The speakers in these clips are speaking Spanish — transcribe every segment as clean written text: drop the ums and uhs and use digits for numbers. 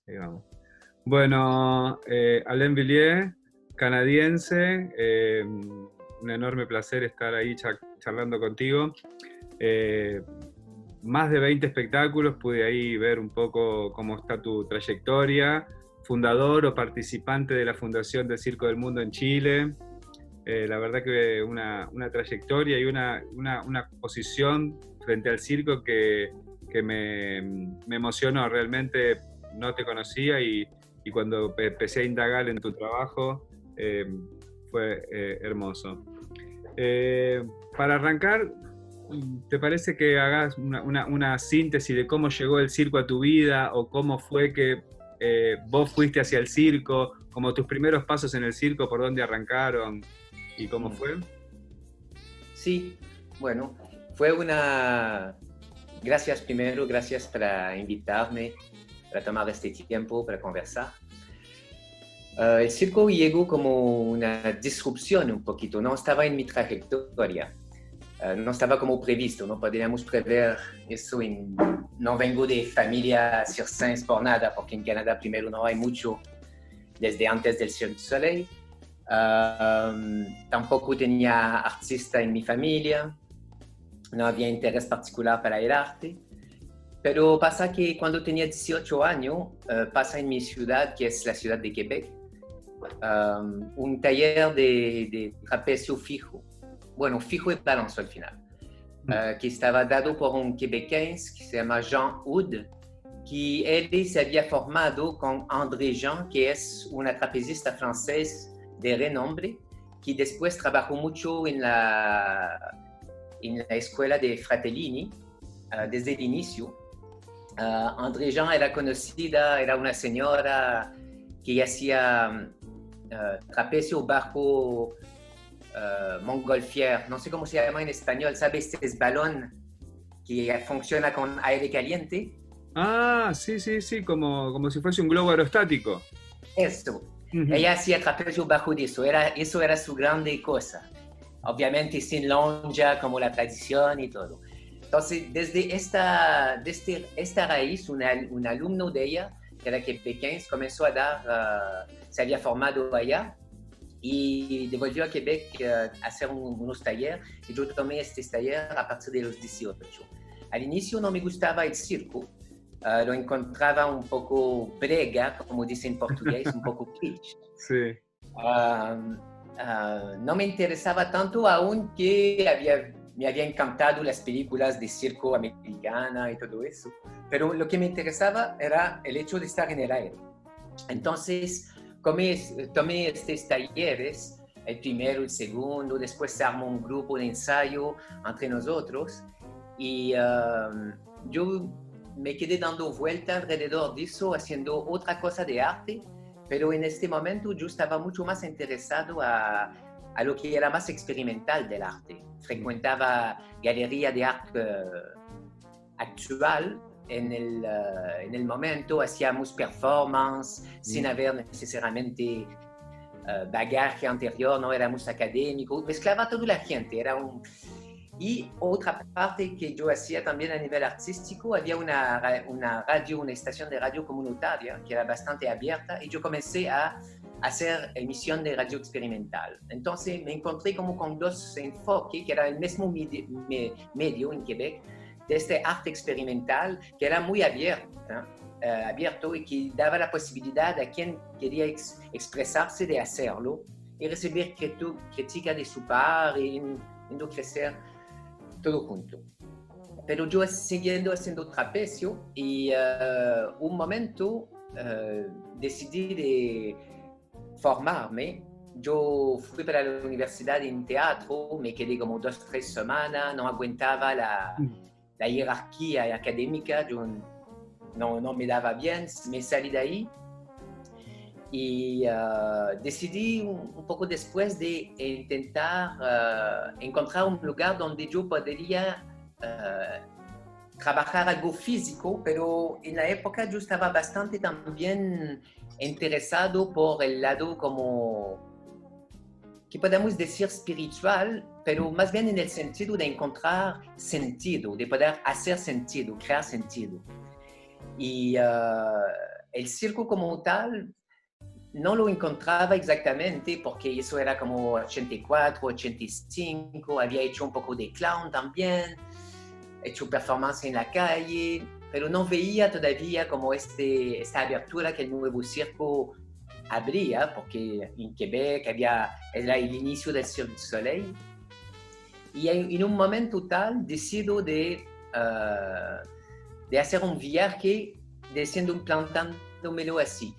Ahí vamos. Bueno, Alain Villiers, canadiense, un enorme placer estar ahí charlando contigo. Más de 20 espectáculos, pude ahí ver un poco cómo está tu trayectoria, fundador o participante de la Fundación del Circo del Mundo en Chile. La verdad que una trayectoria y una posición frente al circo que me emocionó. Realmente no te conocía y cuando empecé a indagar en tu trabajo fue hermoso. Para arrancar, ¿te parece que hagas una síntesis de cómo llegó el circo a tu vida o cómo fue que vos fuiste hacia el circo, como tus primeros pasos en el circo, por dónde arrancaron y cómo fue? Sí, bueno, fue una... Gracias primero, gracias por invitarme, para tomar este tiempo, para conversar. El circo llegó como una disrupción un poquito, no estaba en mi trayectoria. No estaba como previsto, no podíamos prever eso. No vengo de familia circense por nada, porque en Canadá primero no hay mucho desde antes del Cirque du Soleil. Tampoco tenía artista en mi familia, no había interés particular para el arte. Pero pasa que cuando tenía 18 años, pasa en mi ciudad, que es la ciudad de Quebec, un taller de trapecio fijo. Bueno, fijo y balanzo al final, que estaba dado por un quebequense que se llama Jean Houd, que él se había formado con André Jean, que es una trapecista francés de renombre, que después trabajó mucho en la escuela de Fratellini desde el inicio. André Jean era conocida, era una señora que hacía trapecio bajo Montgolfier, no sé cómo se llama en español, ¿sabes? Este es balón que funciona con aire caliente. Ah, sí, como si fuese un globo aerostático. Eso. Ella hacía trapecio bajo de eso. Eso era su grande cosa. Obviamente sin lonja, como la tradición y todo. Entonces, desde esta raíz, un alumno de ella, que era quebequense, comenzó a dar, se había formado allá y devolvió a Quebec a hacer unos talleres. Y yo tomé este taller a partir de los 18. Al inicio no me gustaba el circo. Lo encontraba un poco brega, como dicen en portugués, un poco kitsch. Sí. No me interesaba tanto, aunque me había encantado las películas de circo americana y todo eso. Pero lo que me interesaba era el hecho de estar en el aire. Entonces, tomé estos talleres, el primero, el segundo, después se armó un grupo de ensayo entre nosotros y yo me quedé dando vueltas alrededor de eso, haciendo otra cosa de arte, pero en este momento yo estaba mucho más interesado a lo que era más experimental del arte. Frecuentaba galerías de arte actual. En el momento hacíamos performance sin haber necesariamente bagaje anterior, no éramos académicos, mezclaba toda la gente, Y otra parte que yo hacía también a nivel artístico, había una radio, una estación de radio comunitaria que era bastante abierta y yo comencé a hacer emisión de radio experimental. Entonces me encontré como con dos enfoques, que era el mismo medio en Quebec, de este arte experimental que era muy abierto y que daba la posibilidad a quien quería expresarse de hacerlo y recibir crítica de su par y crecer todo junto. Pero yo siguiendo haciendo trapecio y un momento decidí formarme, yo fui para la universidad en teatro, me quedé como 2 o 3 semanas, no aguantaba la jerarquía académica, yo no me daba bien, me salí de ahí y decidí un poco después de intentar encontrar un lugar donde yo podría trabajar algo físico, pero en la época yo estaba bastante también interesado por el lado como, que podemos decir espiritual, pero más bien en el sentido de encontrar sentido, de poder hacer sentido, crear sentido. Y el circo como tal no lo encontraba exactamente porque eso era como 84, 85, había hecho un poco de clown también, hecho performance en la calle, pero no veía todavía como esta abertura que el nuevo circo habría, porque en Quebec era el inicio del Cirque du Soleil. Y en un momento tal decido de hacer un viaje, plantándomelo así.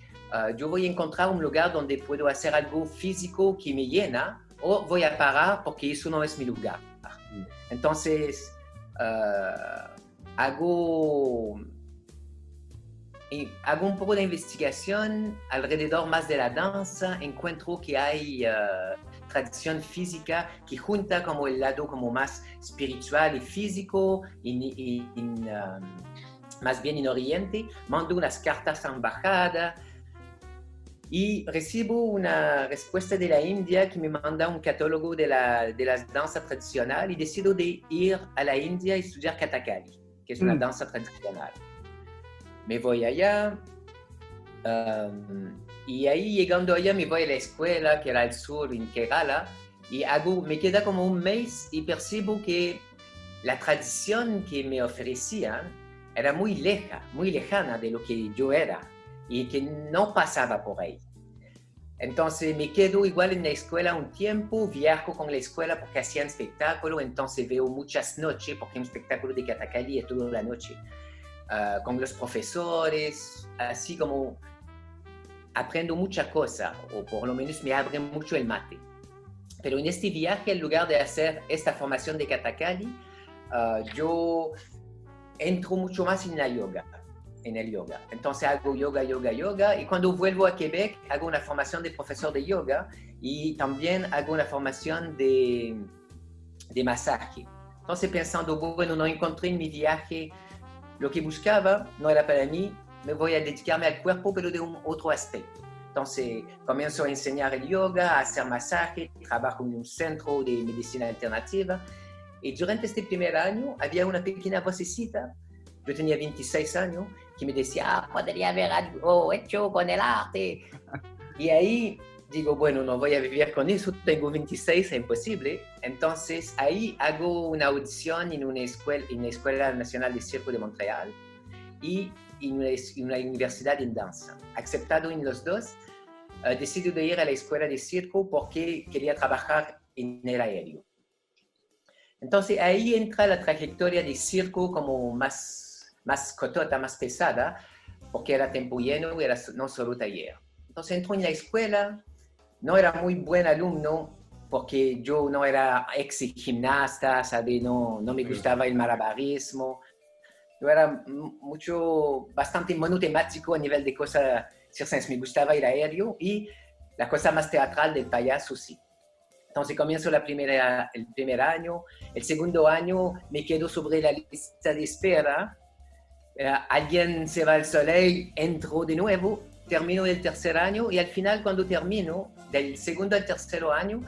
Yo voy a encontrar un lugar donde puedo hacer algo físico que me llena, o voy a parar porque eso no es mi lugar. Entonces, hago un poco de investigación alrededor más de la danza, encuentro que hay tradición física que junta como el lado como más espiritual y físico, más bien en Oriente, mando unas cartas a la embajada y recibo una respuesta de la India que me manda un catálogo de las danzas tradicionales y decido de ir a la India y estudiar Kathakali, que es una danza tradicional. Me voy allá y ahí llegando allá me voy a la escuela que era al sur en Kerala y me queda como un mes y percibo que la tradición que me ofrecían era muy lejana de lo que yo era y que no pasaba por ahí. Entonces me quedo igual en la escuela un tiempo, viajo con la escuela porque hacían espectáculo, entonces veo muchas noches porque un espectáculo de Kathakali es toda la noche. Con los profesores, así como aprendo mucha cosa, o por lo menos me abre mucho el mate. Pero en este viaje, en lugar de hacer esta formación de Kathakali, yo entro mucho más en el yoga. Entonces hago yoga, y cuando vuelvo a Quebec, hago una formación de profesor de yoga y también hago una formación de masaje. Entonces pensando, bueno, no encontré en mi viaje lo que buscaba, no era para mí, me voy a dedicarme al cuerpo, pero de un otro aspecto. Entonces comienzo a enseñar el yoga, a hacer masaje, trabajo en un centro de medicina alternativa. Y durante este primer año había una pequeña vocecita, yo tenía 26 años, que me decía, podría haber algo hecho con el arte. Y ahí digo, bueno, no voy a vivir con eso, tengo 26, es imposible. Entonces ahí hago una audición en la Escuela Nacional de Circo de Montreal y en una universidad en danza. Aceptado en los dos, decido de ir a la escuela de circo porque quería trabajar en el aéreo. Entonces ahí entra la trayectoria de circo como más cotota, más pesada, porque era tiempo lleno, era no solo taller. Entonces entro en la escuela, no era muy buen alumno, porque yo no era ex gimnasta, ¿sabe? No me gustaba el malabarismo. Yo era bastante monotemático a nivel de cosas circenses. Me gustaba el aéreo y la cosa más teatral del payaso, sí. Entonces comienzo el primer año. El segundo año me quedo sobre la lista de espera. Alguien se va al Soleil, entro de nuevo, termino el tercer año y al final cuando termino, del segundo al tercer año,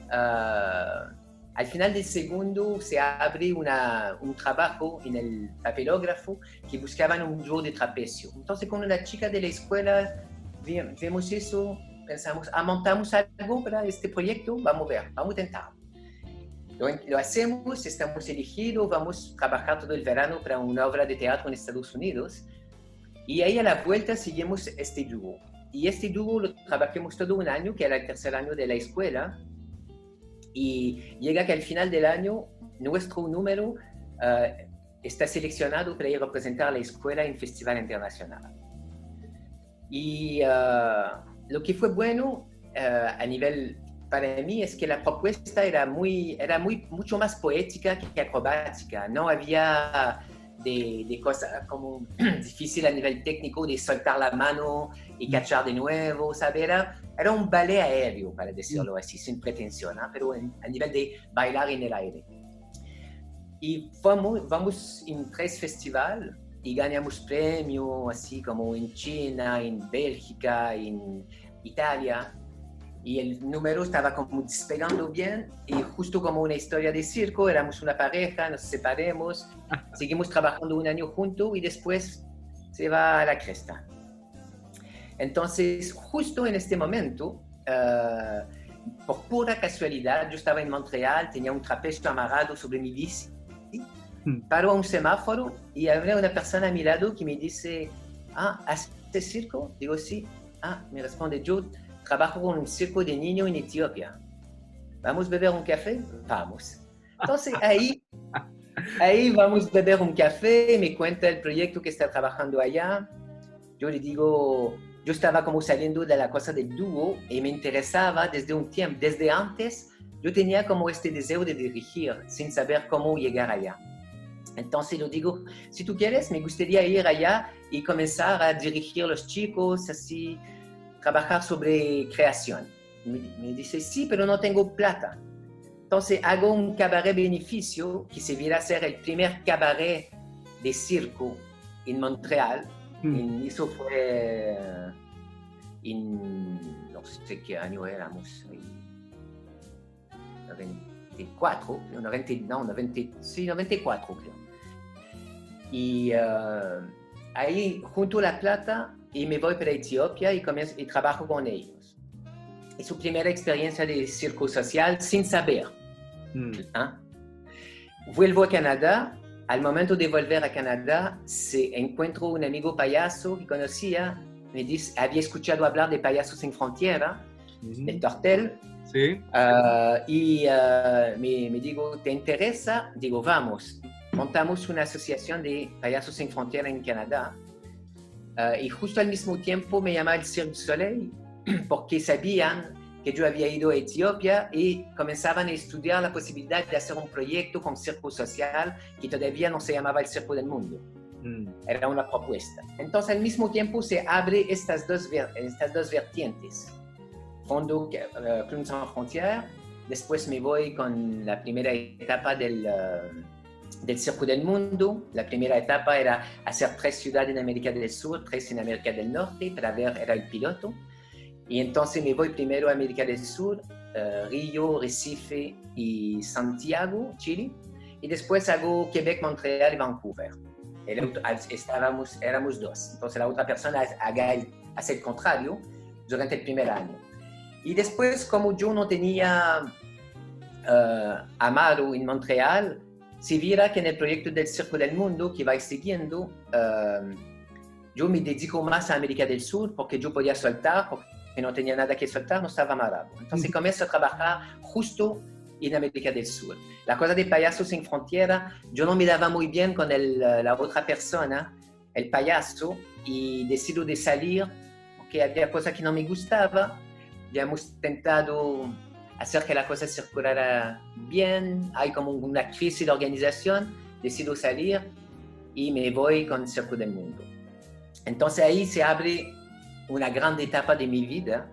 al final del segundo se abre un trabajo en el papelógrafo que buscaban un dúo de trapecio. Entonces con una chica de la escuela vemos eso, pensamos, montamos algo para este proyecto, vamos a intentar. Lo hacemos, estamos elegidos, vamos a trabajar todo el verano para una obra de teatro en Estados Unidos y ahí a la vuelta seguimos este dúo. Y este dúo lo trabajamos todo un año, que era el tercer año de la escuela, y llega que al final del año nuestro número está seleccionado para ir a representar a la escuela en Festival Internacional. Y lo que fue bueno a nivel, para mí, es que la propuesta era mucho más poética que acrobática. No había de cosas como difícil a nivel técnico de soltar la mano y cachar de nuevo, ¿sabes? Era un ballet aéreo, para decirlo así, sin pretensión, ¿eh? Pero a nivel de bailar en el aire. Y vamos en 3 festivales y ganamos premios, así como en China, en Bélgica, en Italia. Y el número estaba como despegando bien, y justo como una historia de circo, éramos una pareja, nos separamos, seguimos trabajando un año juntos y después se va a la cresta. Entonces, justo en este momento, por pura casualidad, yo estaba en Montreal, tenía un trapecio amarrado sobre mi bici, paro a un semáforo y había una persona a mi lado que me dice, ¿haces circo? Digo, sí. Me responde, yo trabajo con un circo de niños en Etiopía. ¿Vamos a beber un café? Vamos. Entonces ahí vamos a beber un café, me cuenta el proyecto que está trabajando allá. Yo le digo, yo estaba como saliendo de la cosa del dúo y me interesaba desde un tiempo, desde antes, yo tenía como este deseo de dirigir sin saber cómo llegar allá. Entonces le digo, si tú quieres, me gustaría ir allá y comenzar a dirigir a los chicos, así, trabajar sobre creación. Me dice, sí, pero no tengo plata. Entonces hago un cabaret beneficio que se viera a ser el primer cabaret de circo en Montreal. Y eso fue no sé qué año éramos, 94, 94 creo. Y ahí junto la plata y me voy para Etiopía y trabajo con ellos. Es su primera experiencia de circo social sin saber. Vuelvo a Canadá. Al momento de volver a Canadá, encuentro un amigo payaso que conocía. Me dice, había escuchado hablar de Payasos Sin Frontera, de Tortel. Sí. Me digo, ¿te interesa? Digo, vamos. Montamos una asociación de Payasos Sin Frontera en Canadá. Y justo al mismo tiempo me llamaba el Cirque du Soleil porque sabían que yo había ido a Etiopía y comenzaban a estudiar la posibilidad de hacer un proyecto con circo social que todavía no se llamaba el Circo del Mundo. Era una propuesta. Entonces al mismo tiempo se abre estas dos vertientes. Fondo Clowns Sans Frontières, después me voy con la primera etapa del Circo del Mundo. La primera etapa era hacer 3 ciudades en América del Sur, 3 en América del Norte, para ver, era el piloto. Y entonces me voy primero a América del Sur, Río, Recife y Santiago, Chile. Y después hago Quebec, Montreal y Vancouver. Éramos 2. Entonces la otra persona hace el contrario durante el primer año. Y después, como yo no tenía amado en Montreal, si viera que en el proyecto del Circo del Mundo que va siguiendo, yo me dedico más a América del Sur porque yo podía soltar, porque no tenía nada que soltar, no estaba amarrado. Entonces comienzo a trabajar justo en América del Sur. La cosa de Payasos Sin Frontera, yo no me daba muy bien con la otra persona, el payaso, y decido de salir porque había cosas que no me gustaban. Ya hemos intentado hacer que la cosa circulara bien, hay como una crisis de organización, decido salir y me voy con el Circo del Mundo. Entonces ahí se abre una gran etapa de mi vida,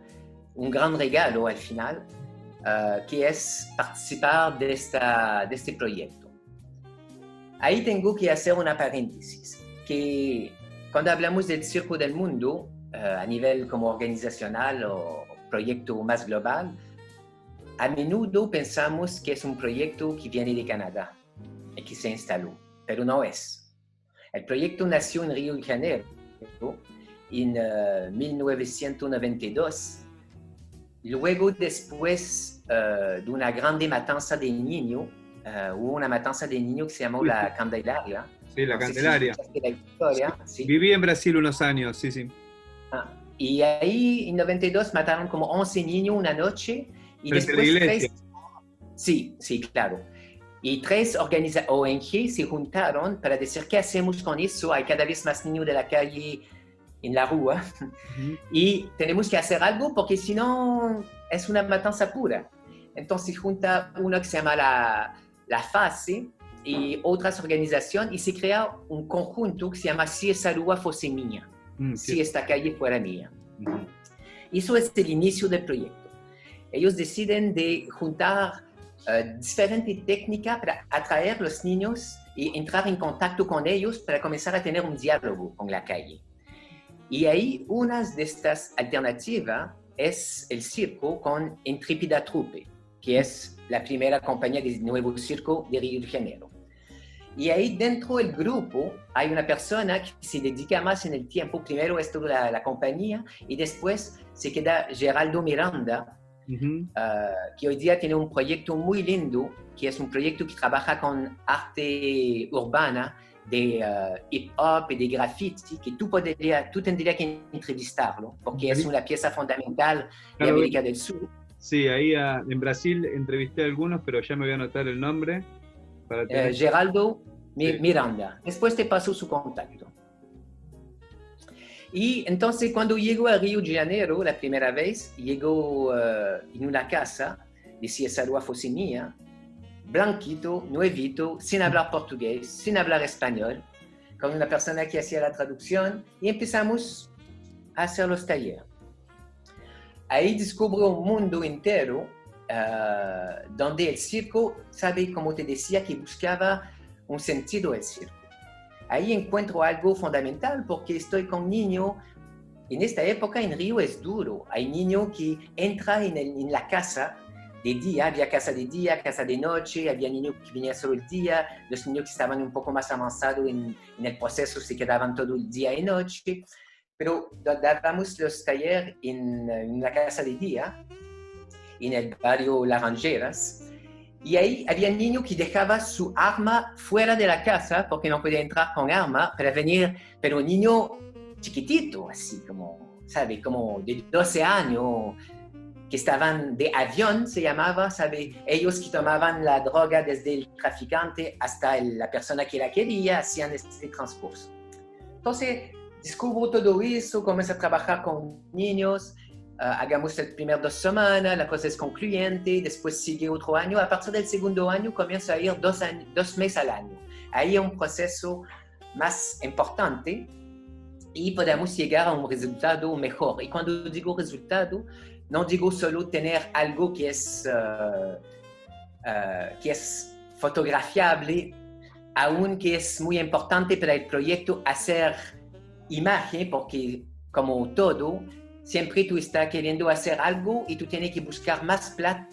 un gran regalo al final, que es participar de este proyecto. Ahí tengo que hacer una paréntesis, que cuando hablamos del Circo del Mundo, a nivel como organizacional o proyecto más global, a menudo pensamos que es un proyecto que viene de Canadá y que se instaló, pero no es. El proyecto nació en Río de Janeiro en 1992. Luego, después de una grande matanza de niños, hubo una matanza de niños que se llamó la Candelaria. Sí, la Candelaria. La historia, sí. Viví en Brasil unos años, sí, sí. Y ahí, en 92, mataron como 11 niños una noche. Y Frente después a la iglesia. Sí, claro. Y 3 ONG se juntaron para decir, ¿qué hacemos con eso? Hay cada vez más niños de la calle en la rúa y tenemos que hacer algo porque si no es una matanza pura. Entonces junta uno que se llama la FASE y otras organizaciones y se crea un conjunto que se llama Si esa rúa fuese mía, si esta calle fuera mía. Eso es el inicio del proyecto. Ellos deciden de juntar diferentes técnicas para atraer a los niños y entrar en contacto con ellos para comenzar a tener un diálogo con la calle. Y ahí una de estas alternativas es el circo con Intrépida Troupe, que es la primera compañía de nuevo circo de Río de Janeiro. Y ahí dentro del grupo hay una persona que se dedica más en el tiempo. Primero es toda la compañía y después se queda Geraldo Miranda, que hoy día tiene un proyecto muy lindo, que es un proyecto que trabaja con arte urbana, de hip hop y de graffiti, que tú tendrías que entrevistarlo, porque es una pieza fundamental de América del Sur. Sí, ahí en Brasil entrevisté a algunos, pero ya me voy a anotar el nombre. Para tener... Geraldo Miranda. Después te paso su contacto. Y entonces cuando llego a Río de Janeiro la primera vez, llego en una casa de Si esa rúa fuese mía, blanquito, nuevito, sin hablar portugués, sin hablar español, con una persona que hacía la traducción y empezamos a hacer los talleres. Ahí descubro un mundo entero donde el circo, sabe, como te decía, que buscaba un sentido del circo. Ahí encuentro algo fundamental porque estoy con niños. En esta época en Río es duro. Hay niños que entran en la casa de día, había casa de día, casa de noche, había niños que venían solo el día, los niños que estaban un poco más avanzados en el proceso se quedaban todo el día y noche, pero dábamos los talleres en la casa de día, en el barrio Laranjeiras, y ahí había niños que dejaban su arma fuera de la casa porque no podía entrar con arma para venir, pero un niño chiquitito, así como, ¿sabe? Como de 12 años, que estaban de avión, se llamaba, ¿sabe? Ellos que tomaban la droga desde el traficante hasta la persona que la quería, hacían este transcurso. Entonces, descubro todo eso, comienzo a trabajar con niños, hagamos el primer 2 semanas, la cosa es concluyente, después sigue otro año, a partir del segundo año comienzo a ir 2 meses al año. Ahí es un proceso más importante y podemos llegar a un resultado mejor. Y cuando digo resultado, no digo solo tener algo que es fotografiable, aunque es muy importante para el proyecto hacer imagen, porque como todo, siempre tú estás queriendo hacer algo y tú tienes que buscar más plata,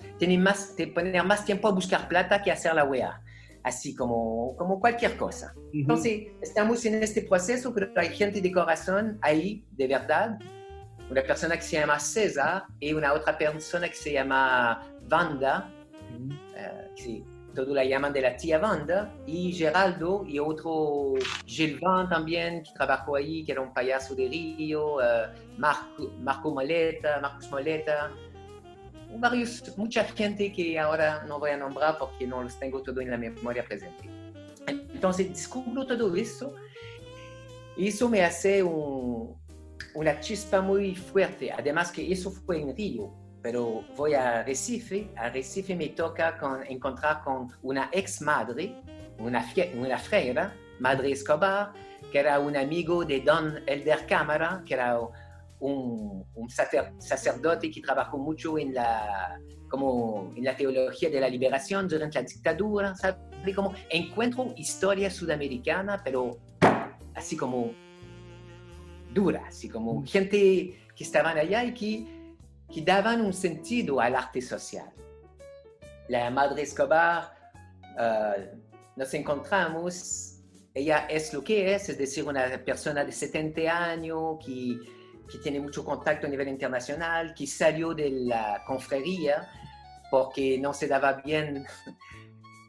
poner más tiempo a buscar plata que hacer la wea, así como cualquier cosa. Entonces, estamos en este proceso, pero hay gente de corazón ahí, de verdad. Una persona que se llama César y una otra persona que se llama Wanda, que todos la llaman de la tía Wanda, y Geraldo y otro Gilvan también, que trabajó ahí, que era un payaso de Río, Marcos Moleta, mucha gente que ahora no voy a nombrar porque no los tengo todo en la memoria presente. Entonces descubro todo eso y eso me hace una chispa muy fuerte. Además que eso fue en Río, pero voy a Recife. A Recife me toca encontrar con una ex madre, una freira, Madre Escobar, que era un amigo de Don Elder Cámara, que era un sacerdote que trabajó mucho en la teología de la liberación durante la dictadura, ¿sabe? Como encuentro historia sudamericana, pero así como dura, así como gente que estaban allá y que daban un sentido al arte social. La Madre Escobar, nos encontramos, ella es lo que es decir, una persona de 70 años que tiene mucho contacto a nivel internacional, que salió de la confraría porque no se daba bien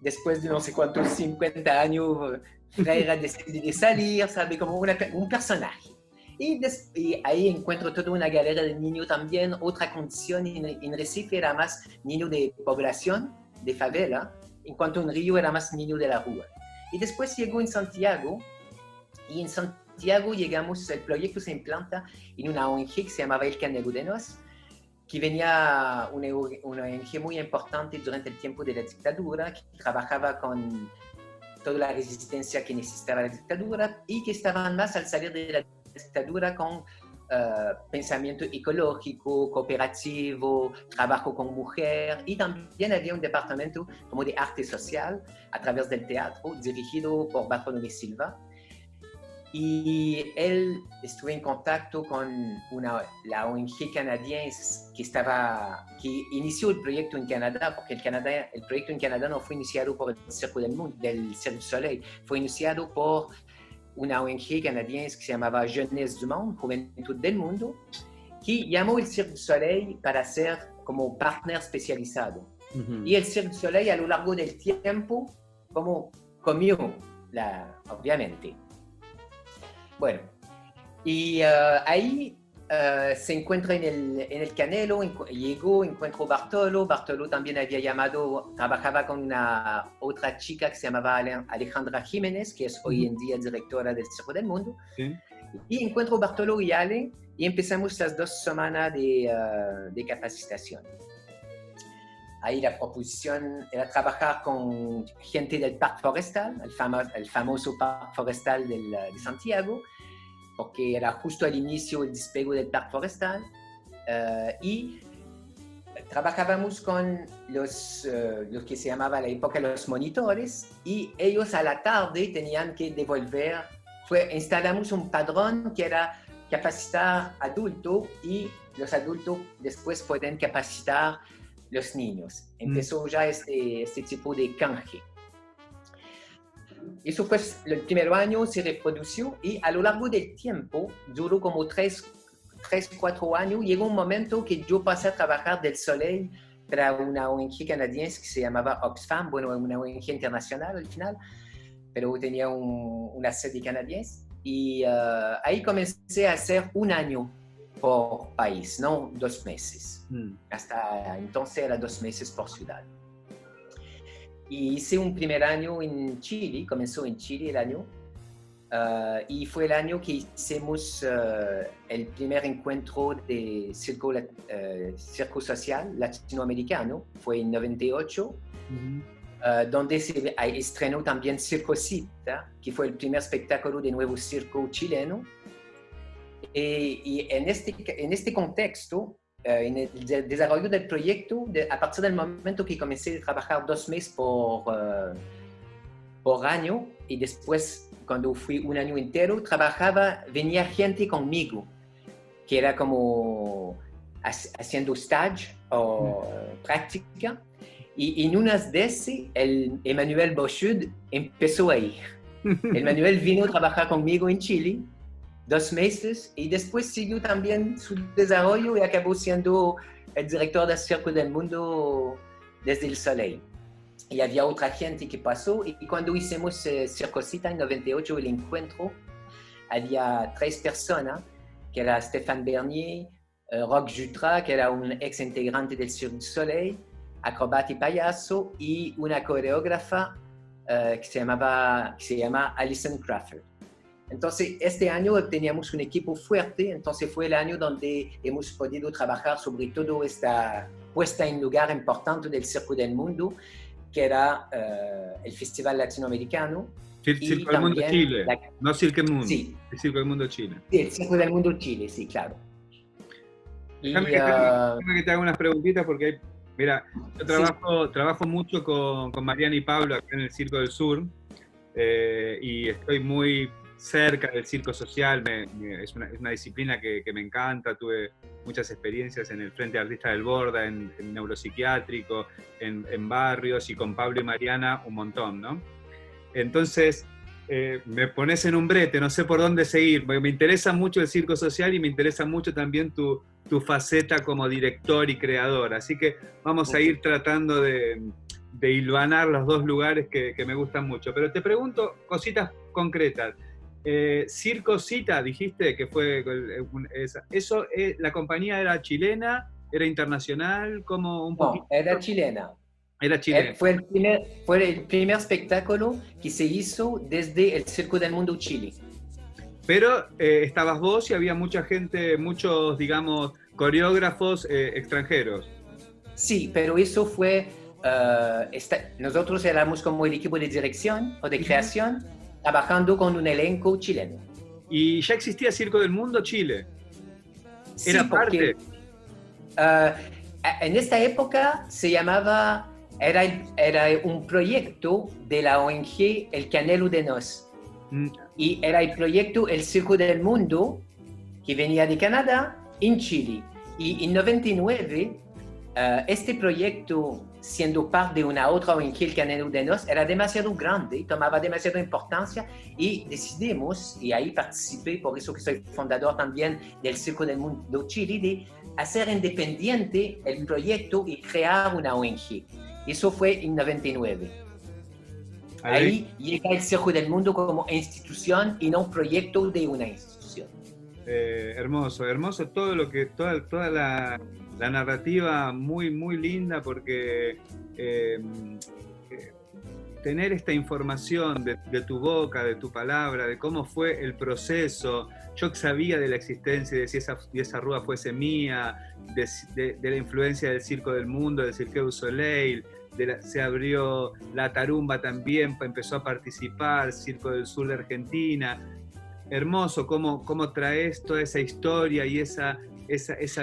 después de no sé cuántos 50 años, Freira decide salir, ¿sabe? Como un personaje. Y ahí encuentro toda una galera de niños también. Otra condición en Recife era más niño de población, de favela, en cuanto en Río era más niño de la rúa. Y después llegó en Santiago, y en Santiago llegamos, el proyecto se implanta en una ONG que se llamaba El Canelo de Nos, que venía una ONG muy importante durante el tiempo de la dictadura, que trabajaba con toda la resistencia que necesitaba la dictadura y que estaban más al salir de la dictadura con pensamiento ecológico, cooperativo, trabajo con mujer, y también había un departamento como de arte social a través del teatro dirigido por Bartolomé Silva. Y él estuvo en contacto con la ONG canadiense que inició el proyecto en Canadá, porque el proyecto en Canadá no fue iniciado por el Circo del Mundo, del Cirque du Soleil, fue iniciado por una ONG canadiense que se llamaba Jeunesse du Monde, Juventud del Mundo, que llamó el Cirque du Soleil para ser como partner especializado. Y el Cirque du Soleil a lo largo del tiempo como comió, obviamente. Bueno, y ahí se encuentra en el Canelo, encuentro Bartolo también había llamado, trabajaba con una otra chica que se llamaba Alejandra Jiménez, que es hoy en día directora del Circo del Mundo. Sí. Y encuentro Bartolo y Ale y empezamos las 2 semanas de capacitación. Ahí la proposición era trabajar con gente del Parque Forestal, el famoso Parque Forestal de Santiago, porque era justo al inicio el despego del Parque Forestal, y trabajábamos con los que se llamaba a la época los monitores, y ellos a la tarde tenían que devolver, instalamos un padrón que era capacitar adultos, y los adultos después pueden capacitar los niños. Empezó ya este tipo de canje. Eso fue el primer año, se reprodució, y a lo largo del tiempo, duró como 3-4 años, llegó un momento que yo pasé a trabajar del Soleil para una ONG canadiense que se llamaba Oxfam, bueno, una ONG internacional al final, pero tenía una sede canadiense, y ahí comencé a hacer 1 año por país, no 2 meses. Hasta entonces era 2 meses por ciudad. Y hice un primer año en Chile, comenzó en Chile el año, y fue el año que hicimos el primer encuentro de circo social latinoamericano, fue en 98, donde se estrenó también Circocita, que fue el primer espectáculo de nuevo circo chileno. Y en este contexto, en el desarrollo del proyecto, a partir del momento que comencé a trabajar 2 meses por año, y después cuando fui 1 año entero, venía gente conmigo, que era como haciendo stage o práctica, y en unas de esas, Emmanuel Bochud empezó a ir. Emmanuel vino a trabajar conmigo en Chile 2 meses, y después siguió también su desarrollo y acabó siendo el director del Circo del Mundo desde el Soleil. Y había otra gente que pasó, y cuando hicimos Circocita en 98, el encuentro, había 3 personas, que era Stéphane Bernier, Roch Jutras, que era un ex integrante del Cirque du Soleil, acrobata y payaso, y una coreógrafa que se llama Alison Crawford. Entonces, este año teníamos un equipo fuerte, entonces fue el año donde hemos podido trabajar sobre todo esta puesta en lugar importante del Circo del Mundo, que era el Festival Latinoamericano. Circo del Mundo Chile, no Cirque del Mundo. Sí. El Circo del Mundo Chile. Sí, el Circo del Mundo Chile, sí, claro. Déjame que te haga unas preguntitas, porque mira, yo trabajo mucho con Mariana y Pablo acá en el Circo del Sur, y estoy muy cerca del circo social. Es una disciplina que me encanta. Tuve muchas experiencias en el Frente de Artistas del Borda, en neuropsiquiátrico, en barrios, y con Pablo y Mariana un montón, ¿no? Entonces me pones en un brete, no sé por dónde seguir, porque me interesa mucho el circo social y me interesa mucho también tu faceta como director y creador, así que vamos a ir tratando de hilvanar los 2 lugares que me gustan mucho. Pero te pregunto cositas concretas. Circocita, dijiste que fue eso, la compañía era chilena, era internacional, como un poquito. No, era chilena. Era chilena. Fue el primer espectáculo que se hizo desde el Circo del Mundo Chile. Pero estabas vos y había mucha gente, muchos, digamos, coreógrafos extranjeros. Sí, pero eso fue, nosotros éramos como el equipo de dirección o de creación, trabajando con un elenco chileno. ¿Y ya existía Circo del Mundo Chile? Sí, ¿Era parte? En esta época se llamaba, era un proyecto de la ONG El Canelo de Nos. Y era el proyecto El Circo del Mundo, que venía de Canadá, en Chile. Y en 99, este proyecto, siendo parte de una otra ONG, El Canelo de Nos, era demasiado grande, tomaba demasiada importancia y decidimos, y ahí participé, por eso que soy fundador también del Circo del Mundo Chile, de hacer independiente el proyecto y crear una ONG. Eso fue en 99. Ahí llega el Circo del Mundo como institución y no proyecto de una institución. Hermoso, hermoso todo lo que, toda la narrativa muy, muy linda, porque tener esta información de tu boca, de tu palabra, de cómo fue el proceso. Yo sabía de la existencia, de si esa rúa fuese mía, de la influencia del Circo del Mundo, del Cirque du Soleil. Se abrió la tarumba también, empezó a participar, Circo del Sur de Argentina. Hermoso cómo traes toda esa historia y esa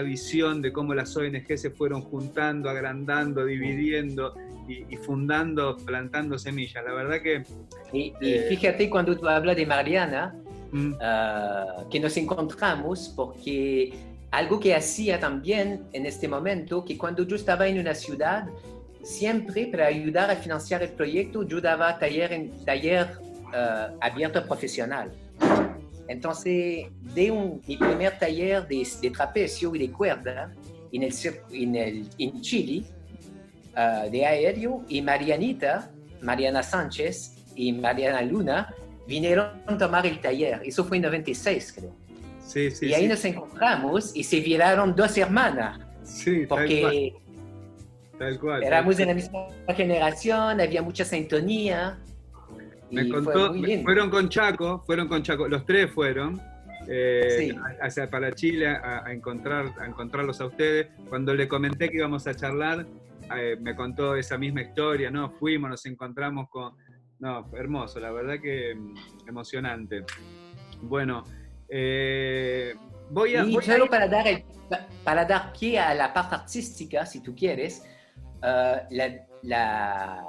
visión de cómo las ONG se fueron juntando, agrandando, dividiendo y fundando, plantando semillas. La verdad que... Y fíjate cuando tú hablas de Mariana, que nos encontramos porque algo que hacía también en este momento, que cuando yo estaba en una ciudad, siempre para ayudar a financiar el proyecto, yo daba taller abierto profesional. Entonces, mi primer taller de trapecio y de cuerda en Chile, de aéreo, y Mariana Sánchez y Mariana Luna vinieron a tomar el taller. Eso fue en 96, creo. Sí, sí, y ahí nos encontramos y se viraron dos hermanas. Sí, porque tal cual. Éramos de la misma generación, había mucha sintonía. Me contó, fueron con Chaco, los tres fueron para Chile a encontrarlos a ustedes. Cuando le comenté que íbamos a charlar, me contó esa misma historia, ¿no? Fuimos, nos encontramos no, hermoso, la verdad que emocionante. Bueno, solo para dar pie a la parte artística, si tú quieres, la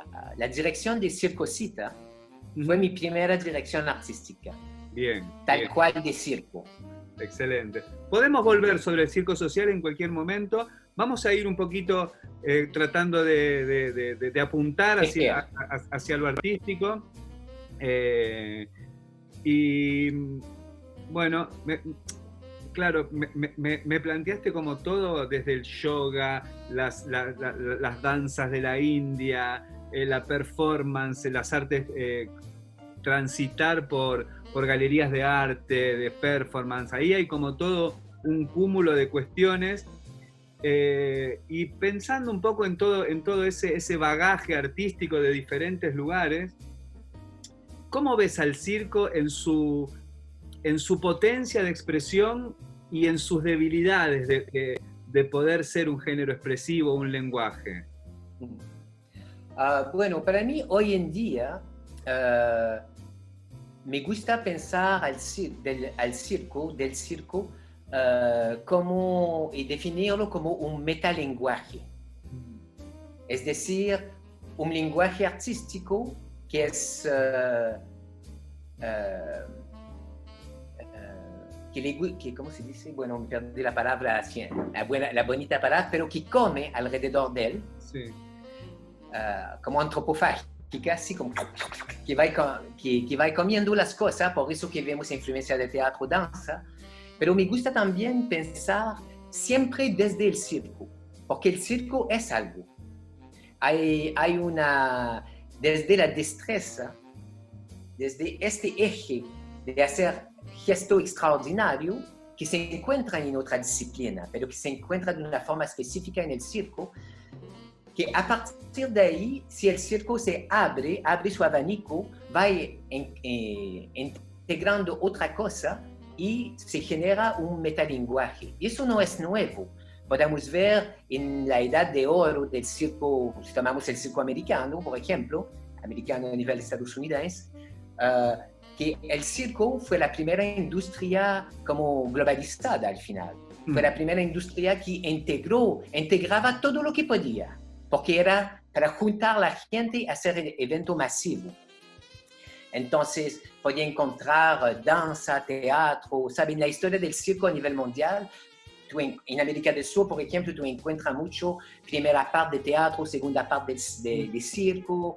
dirección de Circocita fue mi primera dirección artística. Bien. Tal cual de circo. Excelente. Podemos volver sobre el circo social en cualquier momento. Vamos a ir un poquito tratando de apuntar hacia lo artístico. Y bueno, claro, me planteaste como todo desde el yoga, las danzas de la India, la performance, las artes, transitar por galerías de arte, de performance. Ahí hay como todo un cúmulo de cuestiones. Y pensando un poco en todo ese bagaje artístico de diferentes lugares, ¿cómo ves al circo en su potencia de expresión y en sus debilidades de poder ser un género expresivo, un lenguaje? Bueno, para mí hoy en día me gusta pensar del circo como, y definirlo como un metalenguaje. Es decir, un lenguaje artístico que es ¿cómo se dice? Bueno, me perdí la palabra, la bonita palabra, pero que come alrededor de él. Sí. Como antropofágica, así como que va comiendo las cosas, por eso que vemos influencia de teatro, danza. Pero me gusta también pensar siempre desde el circo, porque el circo es algo. Hay desde la destreza, desde este eje de hacer gesto extraordinario, que se encuentra en otra disciplina, pero que se encuentra de una forma específica en el circo, que a partir de ahí, si el circo se abre su abanico, va a integrando otra cosa y se genera un metalenguaje. Y eso no es nuevo. Podemos ver en la edad de oro del circo, si tomamos el circo americano, por ejemplo, americano a nivel estadounidense, que el circo fue la primera industria como globalizada al final. Fue la primera industria que integraba todo lo que podía, porque era para juntar a la gente a hacer el evento masivo. Entonces, podía encontrar danza, teatro, ¿saben? La historia del circo a nivel mundial, en América del Sur, por ejemplo, tú encuentras mucho primera parte de teatro, segunda parte de circo.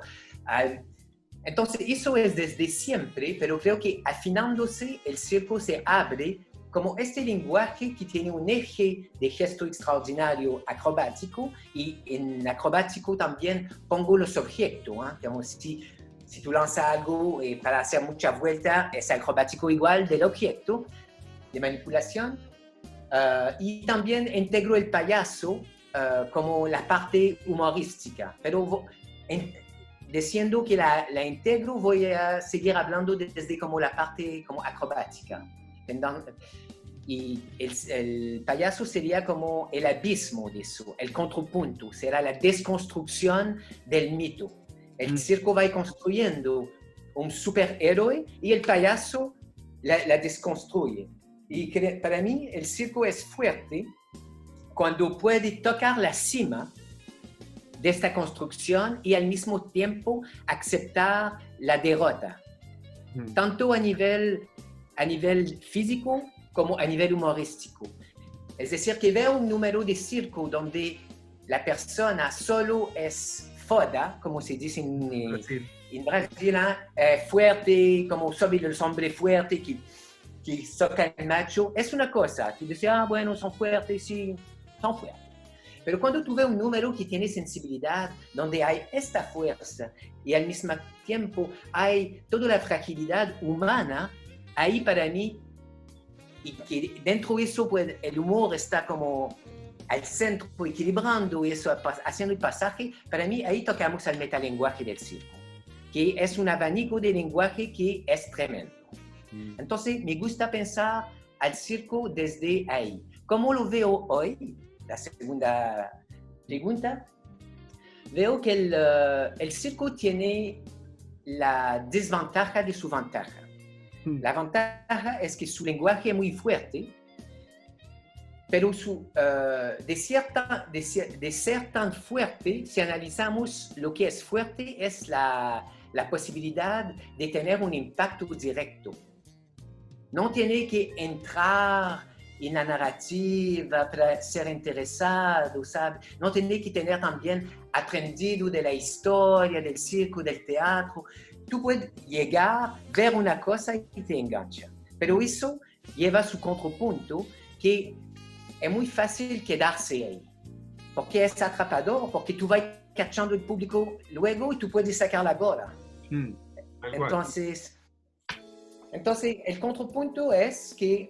Entonces, eso es desde siempre, pero creo que afinándose, el circo se abre como este lenguaje que tiene un eje de gesto extraordinario acrobático, y en acrobático también pongo los objetos. Digamos, si tú lanzas algo para hacer mucha vuelta, es acrobático igual del objeto de manipulación. Y también integro el payaso como la parte humorística, pero diciendo que la integro, voy a seguir hablando desde como la parte como acrobática. Y el payaso sería como el abismo de eso, el contrapunto, será la desconstrucción del mito. El circo va construyendo un superhéroe y el payaso la desconstruye. Y para mí el circo es fuerte cuando puede tocar la cima de esta construcción y al mismo tiempo aceptar la derrota, tanto a nivel físico como a nivel humorístico. Es decir, que veo un número de circo donde la persona solo es foda, como se dice en Brasil, fuerte, como sobre los hombres fuertes que soca el macho, es una cosa. Tú dices, bueno, son fuertes, sí, son fuertes. Pero cuando tú ves un número que tiene sensibilidad, donde hay esta fuerza y al mismo tiempo hay toda la fragilidad humana, ahí para mí, y que dentro de eso pues, el humor está como al centro, equilibrando eso, haciendo el pasaje, para mí ahí tocamos al metalenguaje del circo, que es un abanico de lenguaje que es tremendo. Entonces me gusta pensar al circo desde ahí. ¿Cómo lo veo hoy? La segunda pregunta. Veo que el circo tiene la desventaja de su ventaja. La ventaja es que su lenguaje es muy fuerte, pero de ser tan fuerte, si analizamos lo que es fuerte, es la posibilidad de tener un impacto directo. No tiene que entrar en la narrativa para ser interesado, ¿sabes? No tiene que tener también aprendido de la historia, del circo, del teatro. Tú puedes llegar, ver una cosa y te engancha. Pero eso lleva su contrapunto, que es muy fácil quedarse ahí. Porque es atrapador, porque tú vas cachando el público luego y tú puedes sacar la bola. Entonces, el contrapunto es que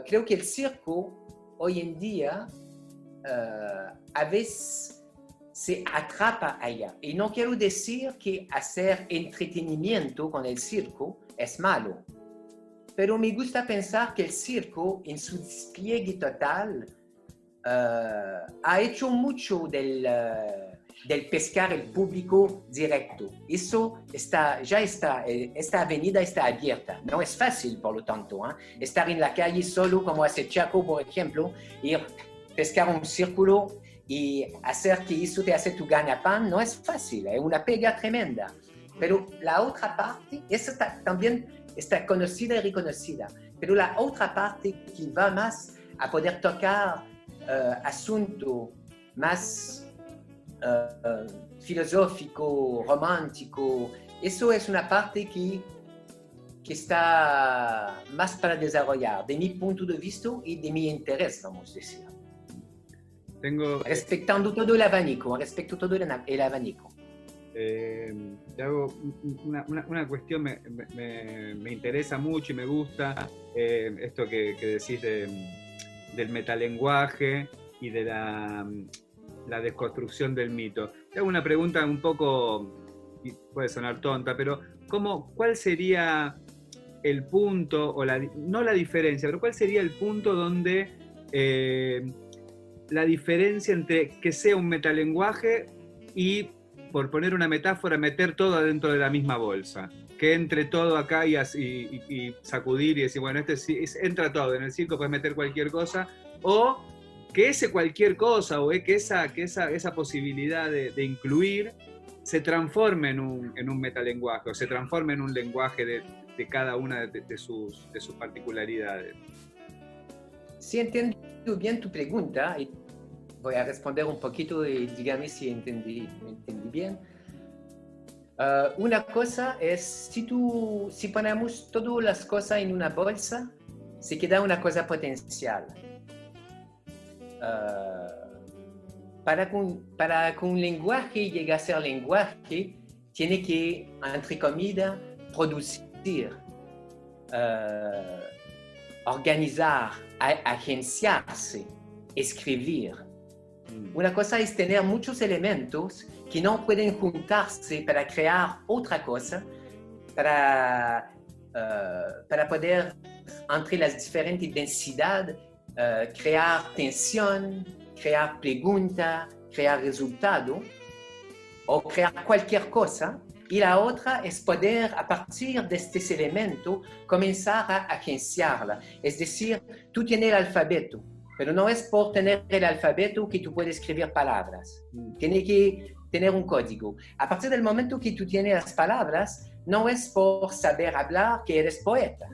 creo que el circo hoy en día a veces se atrapa allá. Y no quiero decir que hacer entretenimiento con el circo es malo, pero me gusta pensar que el circo en su despliegue total ha hecho mucho del pescar el público directo. Eso esta avenida está abierta. No es fácil, por lo tanto, estar en la calle solo, como hace Chaco, por ejemplo, ir pescar un círculo y hacer que eso te hace tu ganapán, no es fácil, es una pega tremenda. Pero la otra parte, esa también está conocida y reconocida, pero la otra parte que va más a poder tocar asunto más filosófico, romántico, eso es una parte que está más para desarrollar, de mi punto de vista y de mi interés, vamos a decir. Respetando todo el abanico, el abanico. Te hago una cuestión, me interesa mucho y me gusta esto que decís del metalenguaje y de la desconstrucción del mito. Te hago una pregunta un poco, puede sonar tonta, pero ¿cuál sería el punto, o no la diferencia, pero cuál sería el punto donde la diferencia entre que sea un metalenguaje y, por poner una metáfora, meter todo adentro de la misma bolsa? Que entre todo acá y sacudir y decir, bueno, entra todo, en el circo puedes meter cualquier cosa, o que ese cualquier cosa, o que esa posibilidad de incluir se transforme en un metalenguaje, o se transforme en un lenguaje de cada una de sus particularidades. Si entiendo bien tu pregunta, y voy a responder un poquito y dígame si entendí bien. Una cosa es, si ponemos todas las cosas en una bolsa, se queda una cosa potencial. Para que un lenguaje llegue a ser lenguaje, tiene que, entre comillas, producir, organizar, agenciarse, escribir. Una cosa es tener muchos elementos que no pueden juntarse para crear otra cosa, para poder, entre las diferentes densidades, crear tensión, crear pregunta, crear resultado, o crear cualquier cosa. Y la otra es poder, a partir de estos elementos, comenzar a agenciarla. Es decir, tú tienes el alfabeto, pero no es por tener el alfabeto que tú puedes escribir palabras. Tienes que tener un código. A partir del momento que tú tienes las palabras, no es por saber hablar que eres poeta.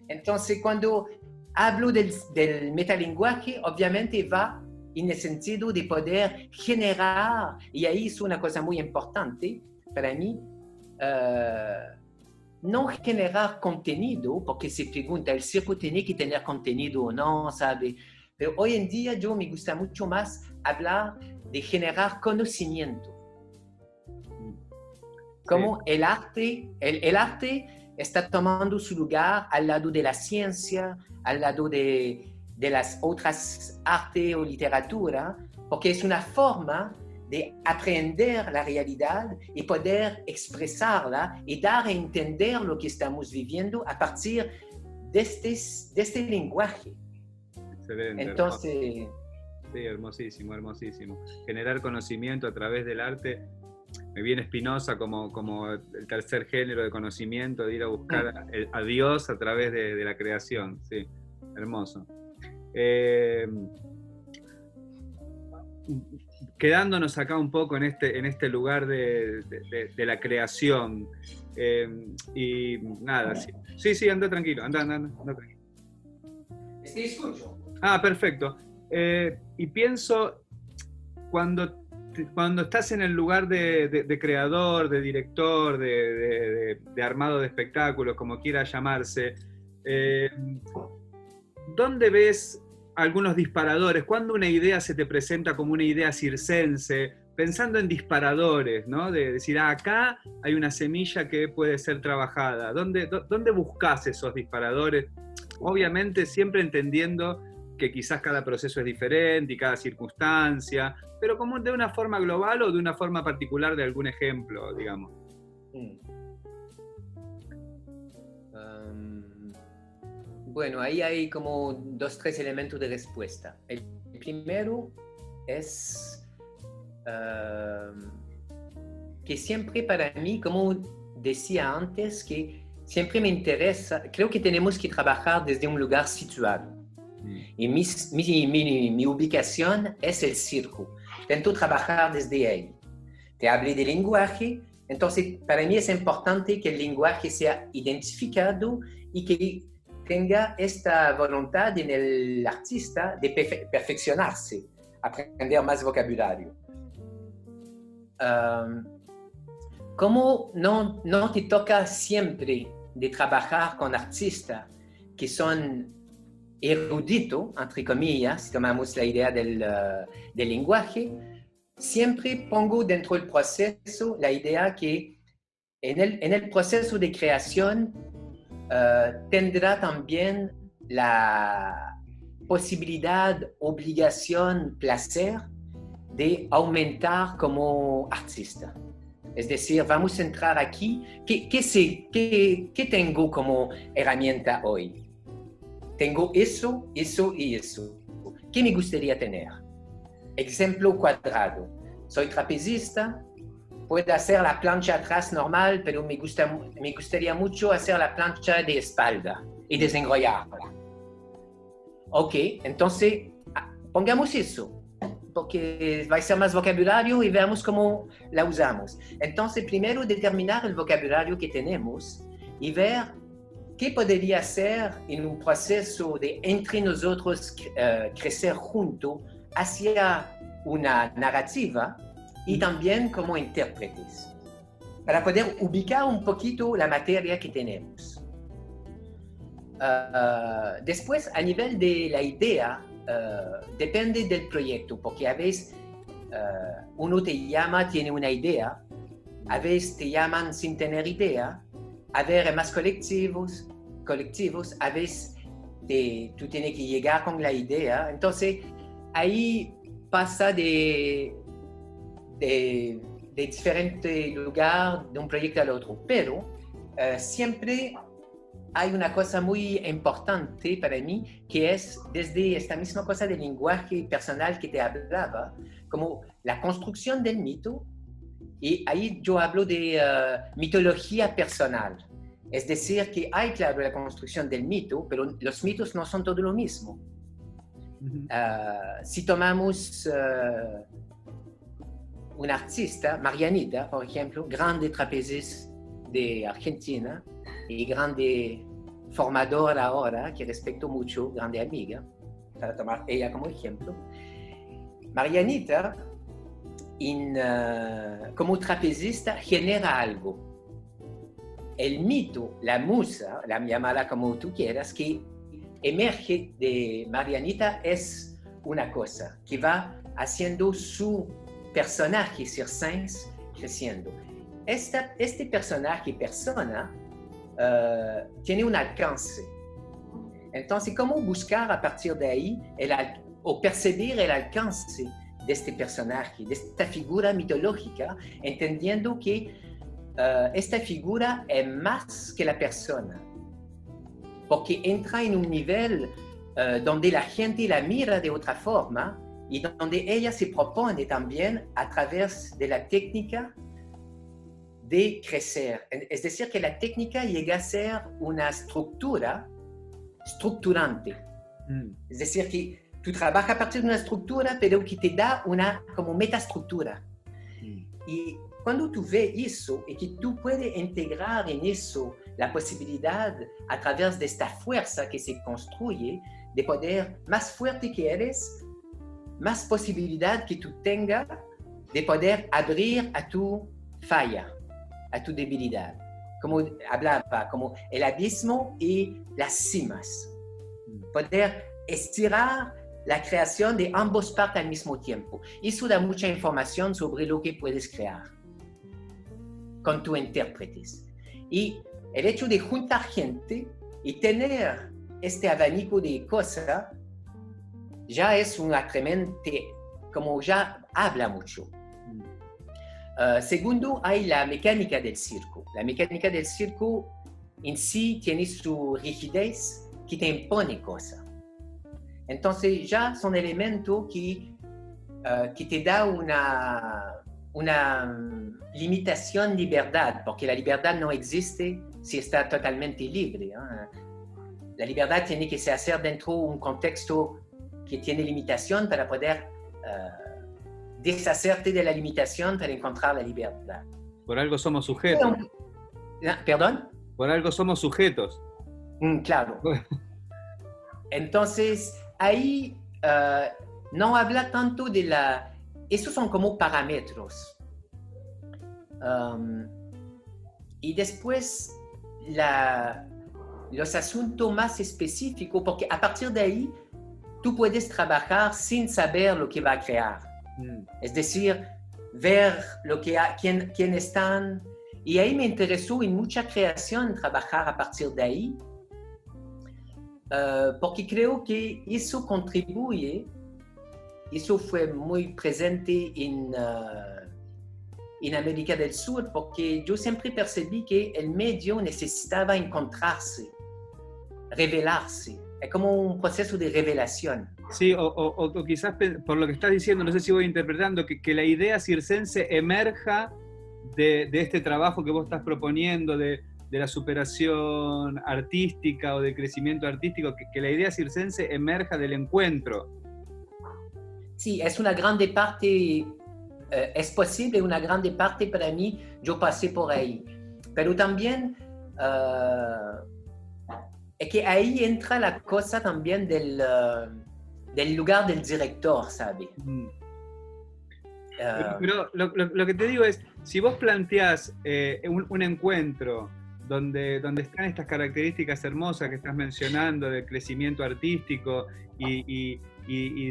Entonces, cuando hablo del metalenguaje, obviamente va en el sentido de poder generar, y ahí es una cosa muy importante para mí, no generar contenido, porque se pregunta, ¿el circo tiene que tener contenido o no? ¿Sabe? Pero hoy en día yo me gusta mucho más hablar de generar conocimiento. Como sí. El arte está tomando su lugar al lado de la ciencia, al lado de las otras artes o literatura, porque es una forma de aprender la realidad y poder expresarla y dar a entender lo que estamos viviendo a partir de este lenguaje. Excelente. Entonces... Sí, hermosísimo, hermosísimo. Generar conocimiento a través del arte. Me viene Spinoza como el tercer género de conocimiento, de ir a buscar a Dios a través de la creación. Sí, hermoso. Quedándonos acá un poco en este lugar de la creación, y nada, sí, anda tranquilo, anda tranquilo. Sí, escucho. Perfecto. Y pienso, cuando estás en el lugar de creador, de director, de armado de espectáculos, como quiera llamarse, ¿dónde ves algunos disparadores? ¿Cuándo una idea se te presenta como una idea circense? Pensando en disparadores, ¿no? De decir, acá hay una semilla que puede ser trabajada. ¿Dónde buscas esos disparadores? Obviamente siempre entendiendo que quizás cada proceso es diferente y cada circunstancia, pero como de una forma global o de una forma particular de algún ejemplo, digamos. Bueno, ahí hay como 2 o 3 elementos de respuesta. El primero es que siempre para mí, como decía antes, que siempre me interesa, creo que tenemos que trabajar desde un lugar situado. Y mi ubicación es el circo. Intento trabajar desde ahí. Te hablé de lenguaje, entonces para mí es importante que el lenguaje sea identificado y que tenga esta voluntad en el artista de perfeccionarse, aprender más vocabulario. Como no te toca siempre de trabajar con artistas que son erudito, entre comillas, si tomamos la idea del lenguaje, siempre pongo dentro del proceso la idea que en el proceso de creación tendrá también la posibilidad, obligación, placer de aumentar como artista. Es decir, vamos a entrar aquí. ¿Qué tengo como herramienta hoy? Tengo eso, eso y eso. ¿Qué me gustaría tener? Ejemplo cuadrado. Soy trapecista, puedo hacer la plancha atrás normal, pero me gustaría mucho hacer la plancha de espalda y desenrollarla. Ok, entonces pongamos eso, porque va a ser más vocabulario y veamos cómo la usamos. Entonces, primero determinar el vocabulario que tenemos y ver qué podría ser en un proceso de entre nosotros crecer juntos hacia una narrativa y también como intérpretes, para poder ubicar un poquito la materia que tenemos. Después, a nivel de la idea, depende del proyecto, porque a veces uno te llama, tiene una idea, a veces te llaman sin tener idea, a ver, más colectivos, a veces tú tienes que llegar con la idea. Entonces, ahí pasa de diferentes lugares de un proyecto al otro, pero siempre hay una cosa muy importante para mí, que es desde esta misma cosa del lenguaje personal que te hablaba, como la construcción del mito, y ahí yo hablo de mitología personal. Es decir, que hay, claro, la construcción del mito, pero los mitos no son todo lo mismo. Si tomamos una artista, Marianita, por ejemplo, grande trapecista de Argentina y grande formadora ahora, que respeto mucho, grande amiga, para tomar ella como ejemplo. Marianita, como trapecista, genera algo. El mito, la musa, llámala como tú quieras, que emerge de Marianita es una cosa que va haciendo su personaje circense creciendo. Este personaje, persona, tiene un alcance. Entonces, ¿cómo buscar a partir de ahí o percibir el alcance de este personaje, de esta figura mitológica, entendiendo que esta figura es más que la persona? Porque entra en un nivel donde la gente la mira de otra forma y donde ella se propone también a través de la técnica de crecer. Es decir, que la técnica llega a ser una estructura estructurante. Es decir, que tú trabajas a partir de una estructura, pero que te da una como metaestructura. Y cuando tú ves eso y que tú puedes integrar en eso la posibilidad a través de esta fuerza que se construye, de poder, más fuerte que eres, más posibilidad que tú tengas de poder abrir a tu falla, a tu debilidad. Como hablaba, como el abismo y las cimas. Poder estirar la creación de ambos partes al mismo tiempo. Eso da mucha información sobre lo que puedes crear con tus intérpretes. Y el hecho de juntar gente y tener este abanico de cosas ya es una tremenda, como ya habla mucho. Segundo, hay la mecánica del circo. La mecánica del circo en sí tiene su rigidez que te impone cosas. Entonces ya son elementos que te da una limitación de libertad, porque la libertad no existe si está totalmente libre. La libertad tiene que se hacer dentro de un contexto que tiene limitación para poder deshacerte de la limitación para encontrar la libertad. Por algo somos sujetos. ¿Perdón? Por algo somos sujetos. Claro. Entonces, ahí no habla tanto de la... Esos son como parámetros. Y después, los asuntos más específicos, porque a partir de ahí, tú puedes trabajar sin saber lo que va a crear. Es decir, ver quién están. Y ahí me interesó en mucha creación trabajar a partir de ahí, porque creo que eso contribuye, eso fue muy presente en en América del Sur, porque yo siempre percibí que el medio necesitaba encontrarse, revelarse. Es como un proceso de revelación. Sí, o quizás por lo que estás diciendo, no sé si voy interpretando, que la idea circense emerja de este trabajo que vos estás proponiendo, de la superación artística o del crecimiento artístico, que la idea circense emerja del encuentro. Sí, es una grande parte, es posible una grande parte para mí, yo pasé por ahí. Pero también es que ahí entra la cosa también del lugar del director, ¿sabes? Pero lo que te digo es, si vos planteás un encuentro donde están estas características hermosas que estás mencionando del crecimiento artístico y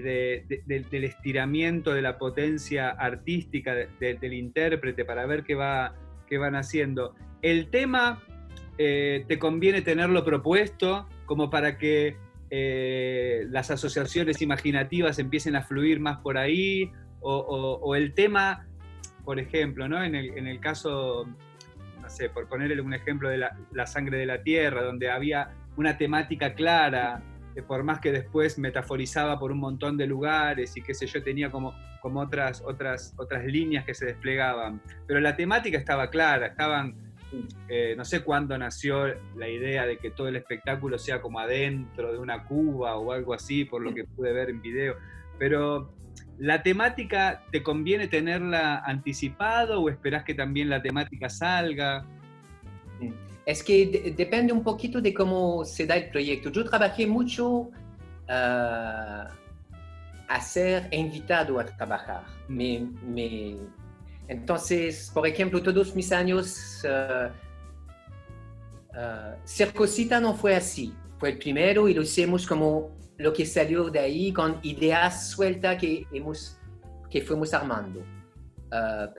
del estiramiento de la potencia artística del intérprete para ver qué van haciendo, el tema te conviene tenerlo propuesto como para que las asociaciones imaginativas empiecen a fluir más por ahí, o el tema, por ejemplo, ¿no? En el caso, no sé, por ponerle un ejemplo de la sangre de la tierra, donde había una temática clara, por más que después metaforizaba por un montón de lugares y qué sé yo, tenía como otras líneas que se desplegaban, pero la temática estaba clara, no sé cuándo nació la idea de que todo el espectáculo sea como adentro de una cuba o algo así, por lo que pude ver en video, pero ¿la temática te conviene tenerla anticipado o esperás que también la temática salga? Es que depende un poquito de cómo se da el proyecto. Yo trabajé mucho a ser invitado a trabajar. Entonces, por ejemplo, todos mis años, Circosita no fue así. Fue el primero y lo hicimos como lo que salió de ahí con ideas sueltas que fuimos armando.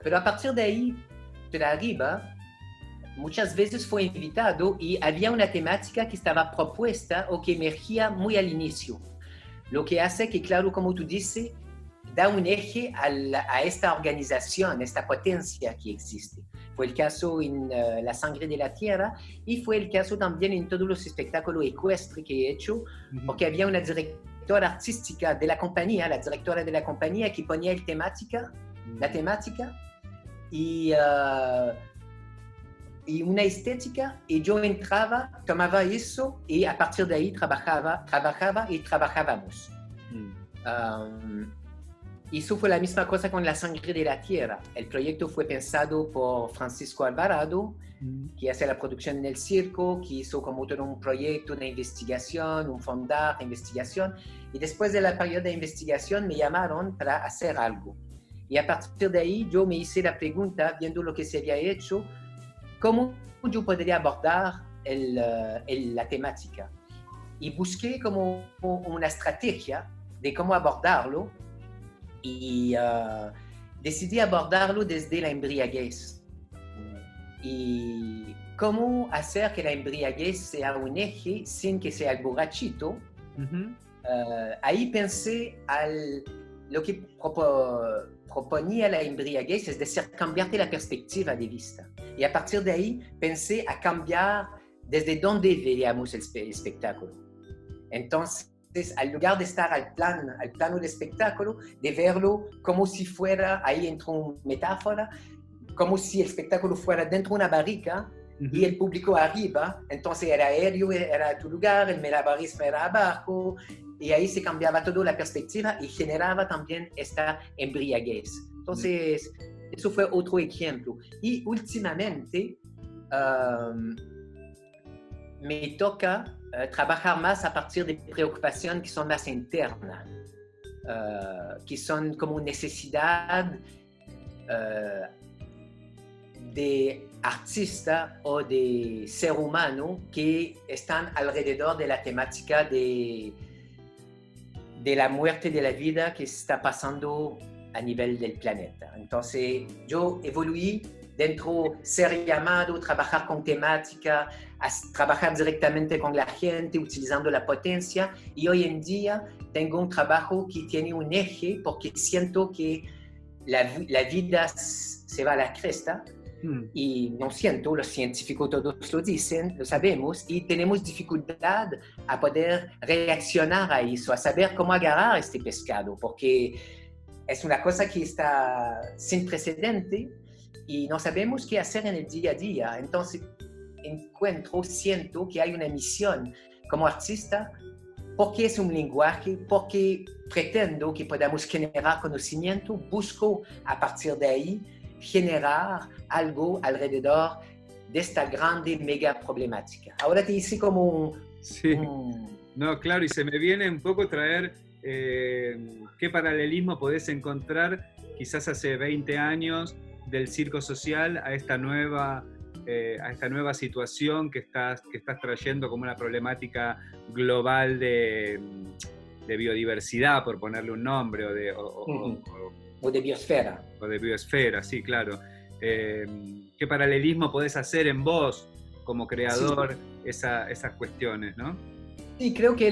Pero a partir de ahí, de arriba, muchas veces fue invitado y había una temática que estaba propuesta o que emergía muy al inicio. Lo que hace que, claro, como tú dices, da un eje a esta organización, esta potencia que existe. Fue el caso en La Sangre de la Tierra y fue el caso también en todos los espectáculos ecuestres que he hecho, porque había una directora artística de la compañía, la directora de la compañía que ponía la temática y una estética, y yo entraba, tomaba eso y a partir de ahí trabajaba y trabajábamos. Y eso fue la misma cosa con La Sangre de la Tierra. El proyecto fue pensado por Francisco Alvarado, que hace la producción en el circo, que hizo como todo un proyecto de investigación, un fondar de investigación. Y después de la periodo de investigación me llamaron para hacer algo. Y a partir de ahí yo me hice la pregunta, viendo lo que se había hecho, ¿cómo yo podría abordar la temática? Y busqué como una estrategia de cómo abordarlo y decidí abordarlo desde la embriaguez. Y cómo hacer que la embriaguez sea un eje sin que sea el borrachito. Ahí pensé lo que proponía la embriaguez, es decir, cambiarte la perspectiva de vista. Y a partir de ahí pensé a cambiar desde dónde veíamos el espectáculo. Entonces, al lugar de estar al plano del espectáculo, de verlo como si fuera, ahí entró una metáfora, como si el espectáculo fuera dentro de una barrica y el público arriba, entonces era aéreo, era tu lugar, el malabarismo era abajo, y ahí se cambiaba toda la perspectiva y generaba también esta embriaguez. Entonces, eso fue otro ejemplo. Y últimamente me toca trabajar más a partir de preocupaciones que son más internas, que son como necesidad de artista o de ser humano que están alrededor de la temática de la muerte de la vida que está pasando a nivel del planeta. Entonces, yo evoluí dentro ser llamado, trabajar con temática, trabajar directamente con la gente utilizando la potencia, y hoy en día tengo un trabajo que tiene un eje porque siento que la vida se va a la cresta y no siento, los científicos todos lo dicen, lo sabemos, y tenemos dificultad a poder reaccionar a eso, a saber cómo agarrar este pescado, porque es una cosa que está sin precedente y no sabemos qué hacer en el día a día. Entonces, siento que hay una misión como artista, porque es un lenguaje, porque pretendo que podamos generar conocimiento, busco a partir de ahí generar algo alrededor de esta grande mega problemática. Ahora te hice como sí. No, claro, y se me viene un poco traer qué paralelismo podés encontrar quizás hace 20 años del circo social a esta nueva situación que estás trayendo como una problemática global de biodiversidad, por ponerle un nombre, o de biosfera. O de biosfera, sí, claro. ¿Qué paralelismo podés hacer en vos como creador esas cuestiones, no? Sí, creo que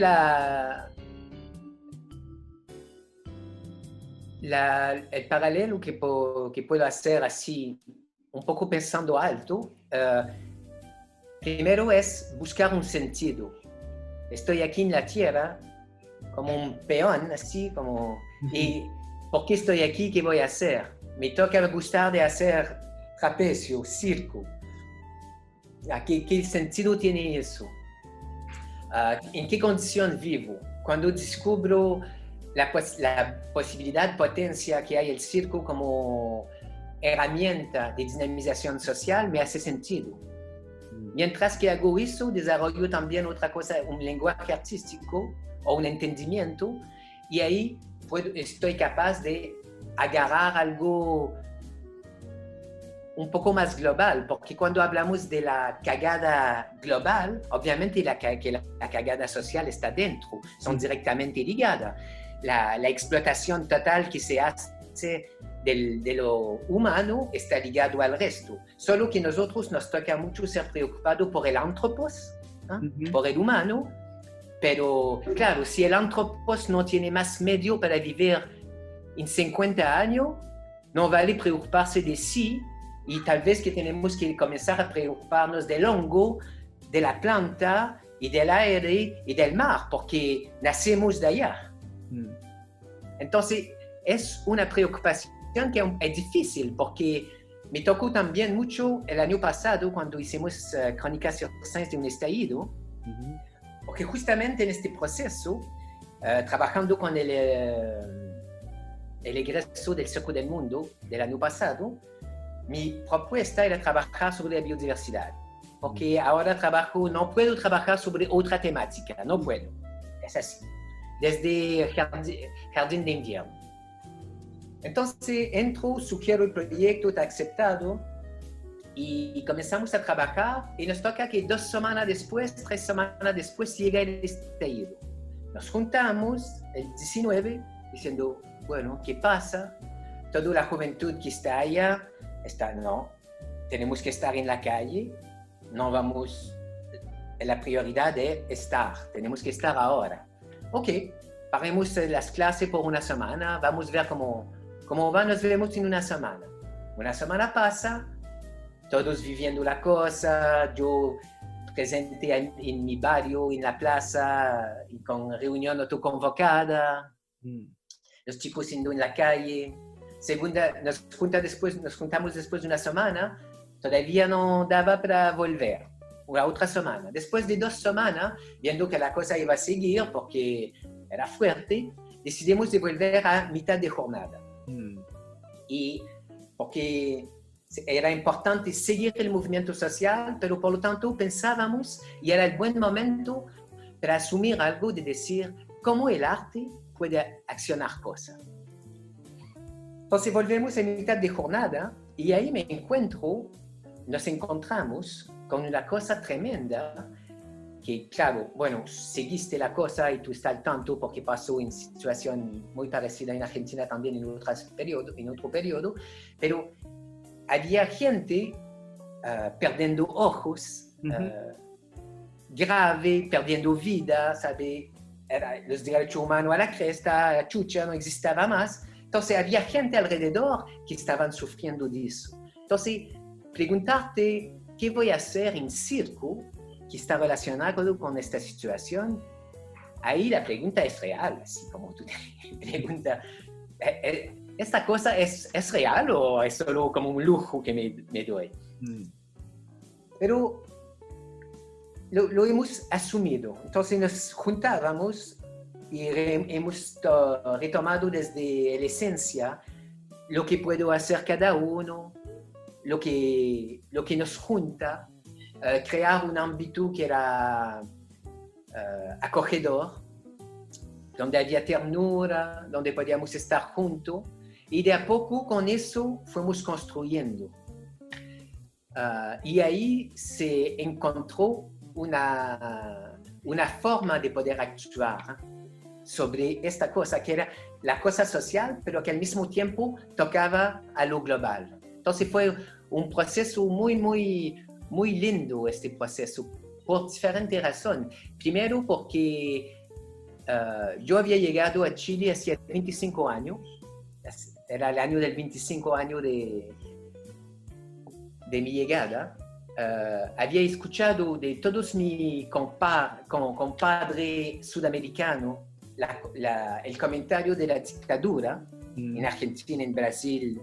el paralelo que puedo hacer así, un poco pensando alto, primero es buscar un sentido. Estoy aquí en la Tierra como un peón, así como... ¿Y por qué estoy aquí? ¿Qué voy a hacer? Me toca gustar de hacer trapecio, circo. ¿Qué sentido tiene eso? ¿En qué condición vivo? Cuando descubro la posibilidad, potencia que hay el circo como herramienta de dinamización social, me hace sentido. Mientras que hago eso, desarrollo también otra cosa, un lenguaje artístico o un entendimiento, y ahí estoy capaz de agarrar algo un poco más global, porque cuando hablamos de la cagada global, obviamente la cagada social está dentro, son directamente ligadas. La explotación total que se hace de lo humano está ligado al resto, solo que nosotros nos toca mucho ser preocupados por el antropos, por el humano, pero claro, si el antropos no tiene más medio para vivir en 50 años, no vale preocuparse de sí, y tal vez que tenemos que comenzar a preocuparnos del hongo, de la planta y del aire y del mar, porque nacemos de allá. Entonces, es una preocupación que es difícil, porque me tocó también mucho el año pasado cuando hicimos Crónicas sur Science de un estallido, porque justamente en este proceso, trabajando con el egreso del Circo del Mundo del año pasado, mi propuesta era trabajar sobre la biodiversidad, porque ahora no puedo trabajar sobre otra temática, no puedo, es así, desde Jardín de Invierno. Entonces sugiero el proyecto, está aceptado, y comenzamos a trabajar, y nos toca que 3 semanas después llega el estallido. Nos juntamos el 19 diciendo, bueno, ¿qué pasa? Toda la juventud que está allá, tenemos que estar en la calle, no vamos, la prioridad es estar, tenemos que estar ahora. Ok, paremos las clases por una semana, vamos a ver cómo va, nos vemos en una semana. Una semana pasa, todos viviendo la cosa, yo presente en mi barrio, en la plaza, con reunión autoconvocada, los chicos yendo en la calle. Nos juntamos después de una semana, todavía no daba para volver. Una otra semana. Después de 2 semanas, viendo que la cosa iba a seguir porque era fuerte, decidimos de volver a mitad de jornada. Y porque era importante seguir el movimiento social, pero por lo tanto pensábamos, y era el buen momento para asumir algo de decir cómo el arte puede accionar cosas. Entonces volvemos a mitad de jornada y ahí nos encontramos con una cosa tremenda que, claro, bueno, seguiste la cosa y tú estás al tanto porque pasó en situación muy parecida en Argentina también en otro periodo, pero había gente perdiendo ojos, grave, perdiendo vida, ¿sabe? Los derechos humanos a la cresta, la chucha no existaba más, Entonces había gente alrededor que estaban sufriendo de eso. Entonces, preguntarte qué voy a hacer en circo que está relacionado con esta situación, ahí la pregunta es real, así como tú te preguntas, ¿esta cosa es real o es solo como un lujo que me doy? Pero lo hemos asumido. Entonces nos juntábamos y hemos retomado desde la esencia lo que puedo hacer cada uno, lo que nos junta, crear un ámbito que era acogedor, donde había ternura, donde podíamos estar juntos, y de a poco con eso fuimos construyendo. Y ahí se encontró una forma de poder actuar sobre esta cosa, que era la cosa social, pero que al mismo tiempo tocaba a lo global. Entonces fue un proceso muy lindo, este proceso, por diferentes razones. Primero porque yo había llegado a Chile hace 25 años, era el año del 25 años de mi llegada. Había escuchado de todos mis compadres sudamericanos el comentario de la dictadura en Argentina, en Brasil,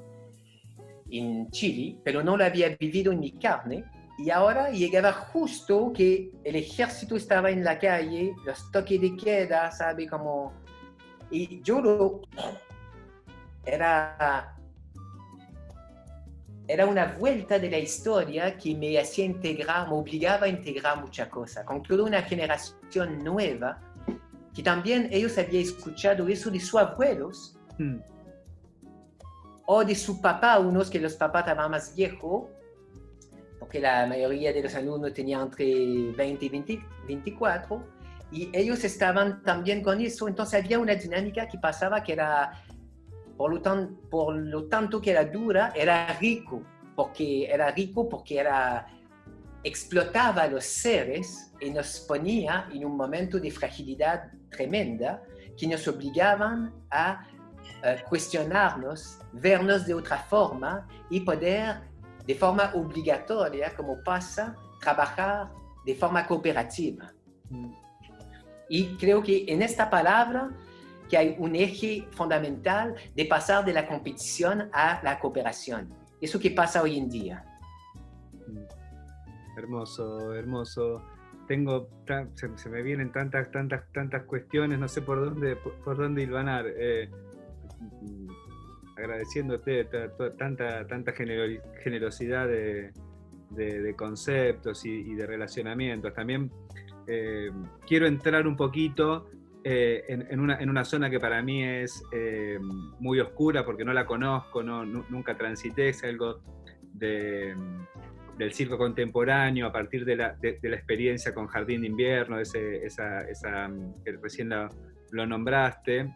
en Chile, pero no lo había vivido en mi carne. Y ahora llegaba justo que el ejército estaba en la calle, los toques de queda, ¿sabe? Como... Y yo Era una vuelta de la historia que me hacía integrar, me obligaba a integrar muchas cosas, con toda una generación nueva, que también ellos habían escuchado eso de sus abuelos, o de su papá, unos que los papás estaban más viejos, porque la mayoría de los alumnos tenían entre 20 y 24, y ellos estaban también con eso. Entonces había una dinámica que pasaba que era, por lo tanto que era dura, era rico porque explotaba a los seres y nos ponía en un momento de fragilidad tremenda que nos obligaban a cuestionarnos, vernos de otra forma y poder, de forma obligatoria, como pasa, trabajar de forma cooperativa. Y creo que en esta palabra que hay un eje fundamental de pasar de la competición a la cooperación. Eso que pasa hoy en día. Hermoso, hermoso. Se me vienen tantas cuestiones, no sé por dónde hilvanar. Agradeciéndote tanta generosidad de conceptos y de relacionamientos. También quiero entrar un poquito en una zona que para mí es muy oscura porque no la conozco, nunca transité, es algo del circo contemporáneo a partir de la experiencia con Jardín de Invierno, que recién lo nombraste.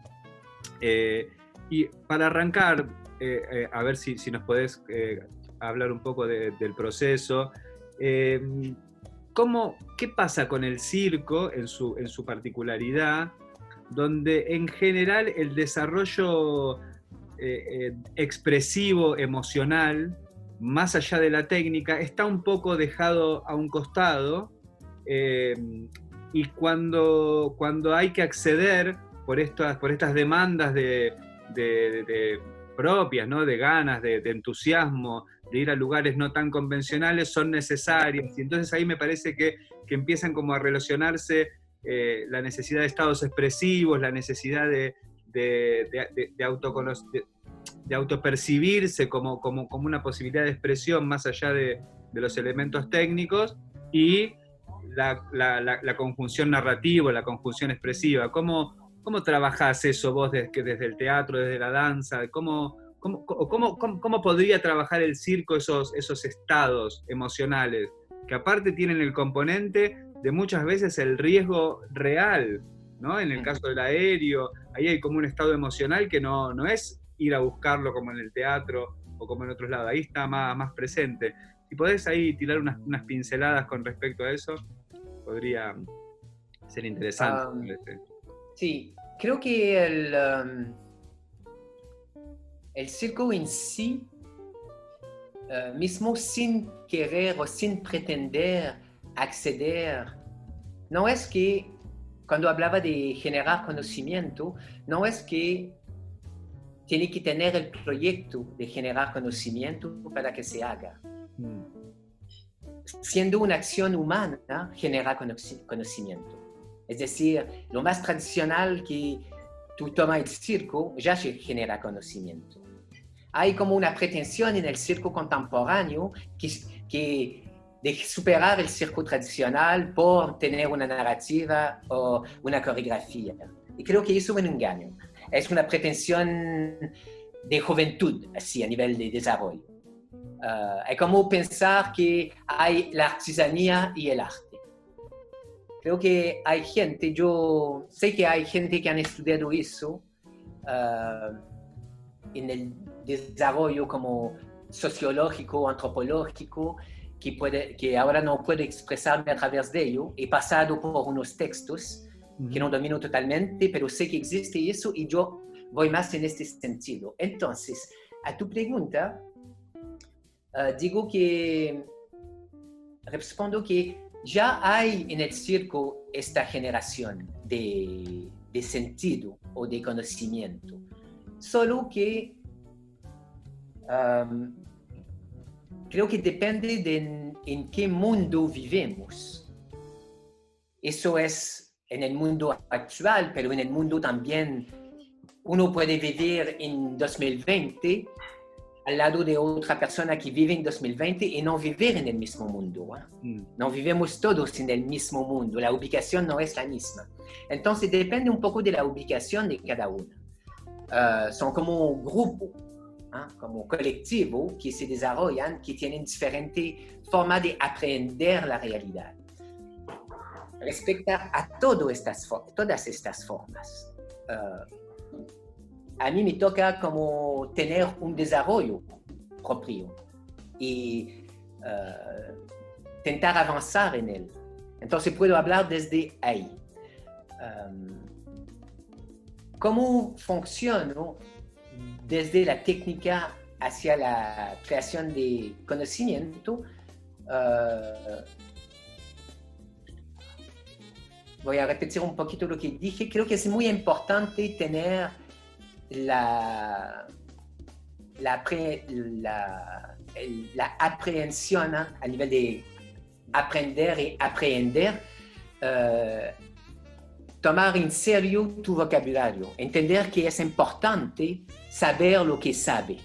Y para arrancar, a ver si nos podés hablar un poco del proceso. ¿Qué pasa con el circo en su particularidad, donde en general el desarrollo expresivo, emocional, más allá de la técnica, está un poco dejado a un costado, y cuando hay que acceder por estas demandas propias, ¿no? De ganas, de entusiasmo, de ir a lugares no tan convencionales, son necesarias. Y entonces ahí me parece que empiezan como a relacionarse la necesidad de estados expresivos, la necesidad de autopercibirse como una posibilidad de expresión más allá de los elementos técnicos, y la conjunción narrativa, la conjunción expresiva. ¿Cómo trabajás eso vos desde el teatro, desde la danza? ¿Cómo podría trabajar el circo esos estados emocionales que aparte tienen el componente de muchas veces el riesgo real, ¿no? En el caso del aéreo, ahí hay como un estado emocional que no es ir a buscarlo como en el teatro o como en otros lados, ahí está más presente. Si podés ahí tirar unas pinceladas con respecto a eso, podría ser interesante. Sí, creo que el circo en sí, mismo sin querer o sin pretender acceder, no es que, cuando hablaba de generar conocimiento, no es que tiene que tener el proyecto de generar conocimiento para que se haga. Siendo una acción humana, genera conocimiento. Es decir, lo más tradicional que tú tomas el circo ya se genera conocimiento. Hay como una pretensión en el circo contemporáneo que de superar el circo tradicional por tener una narrativa o una coreografía. Y creo que eso es un engaño. Es una pretensión de juventud, así, a nivel de desarrollo. Es como pensar que hay la artesanía y el arte. Creo que hay gente, yo sé que hay gente que han estudiado eso en el desarrollo como sociológico, antropológico, que ahora no puedo expresarme a través de ello. He pasado por unos textos que no domino totalmente, pero sé que existe eso y yo voy más en este sentido. Entonces, a tu pregunta, respondo que ya hay en el circo esta generación de sentido o de conocimiento, solo que creo que depende de en qué mundo vivimos. Eso es en el mundo actual, pero en el mundo también uno puede vivir en 2020 al lado de otra persona que vive en 2020 y no vivir en el mismo mundo. No vivimos todos en el mismo mundo, la ubicación no es la misma. Entonces depende un poco de la ubicación de cada uno. Son como grupos, como colectivos que se desarrollan, que tienen diferentes formas de aprender la realidad. Respecto a todas estas formas, a mí me toca como tener un desarrollo propio y intentar avanzar en él. Entonces puedo hablar desde ahí. ¿Cómo funciono desde la técnica hacia la creación de conocimiento? Voy a repetir un poquito lo que dije. Creo que es muy importante tener la aprehensión a nivel de aprender y aprender, tomar en serio tu vocabulario, entender que es importante saber lo que sabe.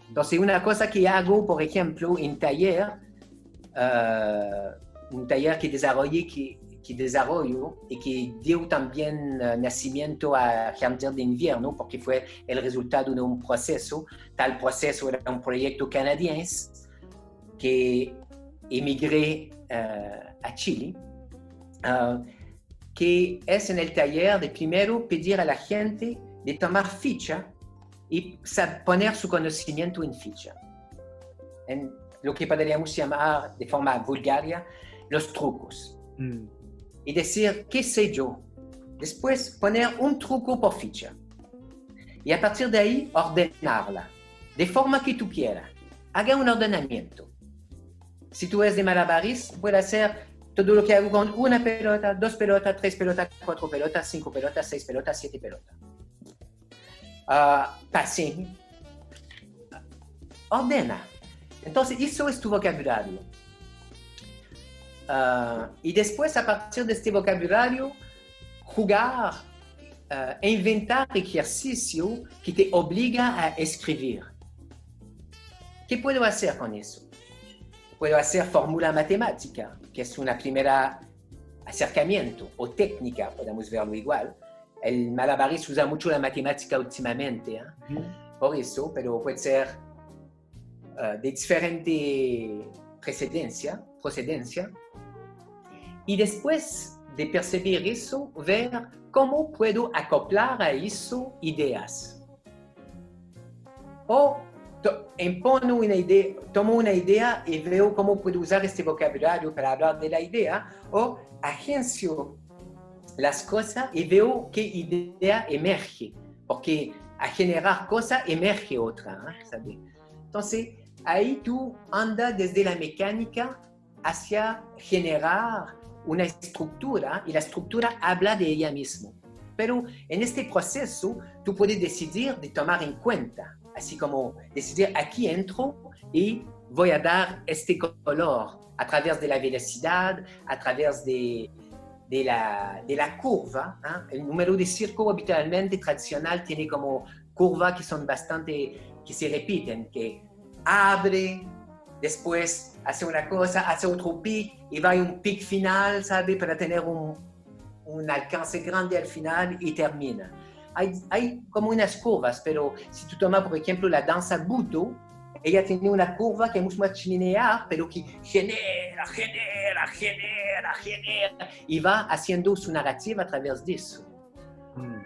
Entonces, una cosa que hago, por ejemplo, en taller, un taller que desarrollo y que dio también nacimiento a Jardín de Invierno, porque fue el resultado de un proceso. Tal proceso era un proyecto canadiense que emigré a Chile, que es en el taller de primero pedir a la gente de tomar ficha y poner su conocimiento en ficha. En lo que podríamos llamar de forma vulgaria los trucos. Y decir, ¿qué sé yo? Después poner un truco por ficha. Y a partir de ahí, ordenarla. De forma que tú quieras. Haga un ordenamiento. Si tú eres de malabarismo, puedes hacer todo lo que hago con una pelota, 2 pelotas, 3 pelotas, 4 pelotas, 5 pelotas, 6 pelotas, 7 pelotas. Pase. Ordena. Entonces, eso es tu vocabulario. Y después, a partir de este vocabulario, jugar, inventar ejercicio que te obliga a escribir. ¿Qué puedo hacer con eso? Puedo hacer fórmula matemática, que es una primera acercamiento, o técnica, podemos verlo igual. El malabarismo usa mucho la matemática últimamente, por eso, pero puede ser de diferente procedencia. Y después de percibir eso, ver cómo puedo acoplar a eso ideas. O tomo una idea y veo cómo puedo usar este vocabulario para hablar de la idea, o agencio las cosas y veo qué idea emerge. Porque a generar cosas, emerge otra, ¿sabes? Entonces, ahí tú andas desde la mecánica hacia generar una estructura y la estructura habla de ella misma. Pero en este proceso tú puedes decidir de tomar en cuenta, así como decidir aquí entro y voy a dar este color a través de la velocidad, a través de la curva. El número de círculo habitualmente tradicional tiene como curvas que son bastante, que se repiten, que abre, después hace una cosa, hace otro pic y va a un pic final, ¿sabe? Para tener un alcance grande al final y termina. Hay como unas curvas, pero si tú tomas, por ejemplo, la danza Buto, ella tiene una curva que es mucho más lineal, pero que genera, y va haciendo su narrativa a través de eso.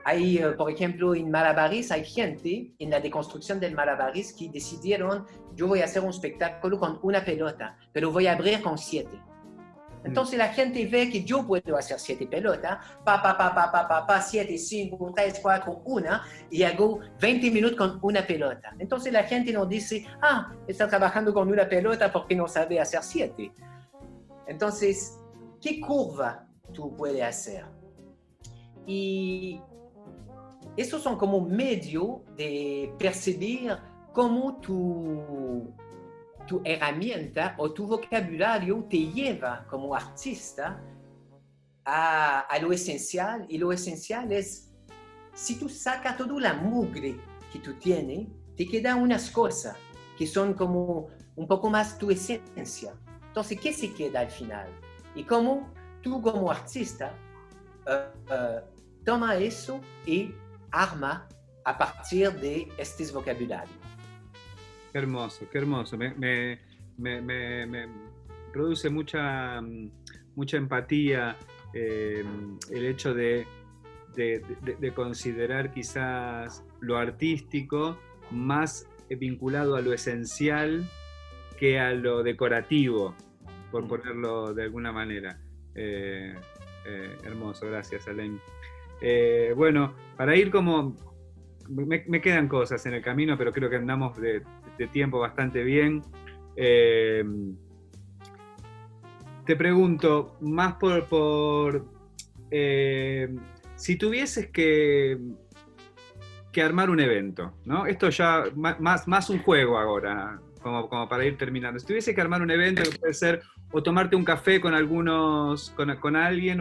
Hay, por ejemplo, en Malabaris hay gente en la deconstrucción del Malabaris que decidieron, yo voy a hacer un espectáculo con una pelota, pero voy a abrir con 7. Entonces la gente ve que yo puedo hacer 7 pelotas, 7, 5, 3, 4, 1, y hago 20 minutos con una pelota. Entonces la gente nos dice, está trabajando con una pelota porque no sabe hacer 7. Entonces, ¿qué curva tú puedes hacer? Y esos son como medio de percibir cómo tu herramienta o tu vocabulario te lleva como artista a lo esencial. Y lo esencial es, si tú sacas toda la mugre que tú tienes, te quedan unas cosas que son como un poco más tu esencia. Entonces, ¿qué se queda al final? Y cómo tú como artista toma eso y arma a partir de estos vocabularios. Qué hermoso, qué hermoso. Me produce mucha empatía el hecho de considerar quizás lo artístico más vinculado a lo esencial que a lo decorativo, por ponerlo de alguna manera. Hermoso, gracias, Alain. Bueno, para ir como... Me quedan cosas en el camino, pero creo que andamos de tiempo bastante bien. Te pregunto, más por si tuvieses que armar un evento, ¿no? Esto ya más un juego ahora, como para ir terminando. Si tuviese que armar un evento, que puede ser o tomarte un café con alguien,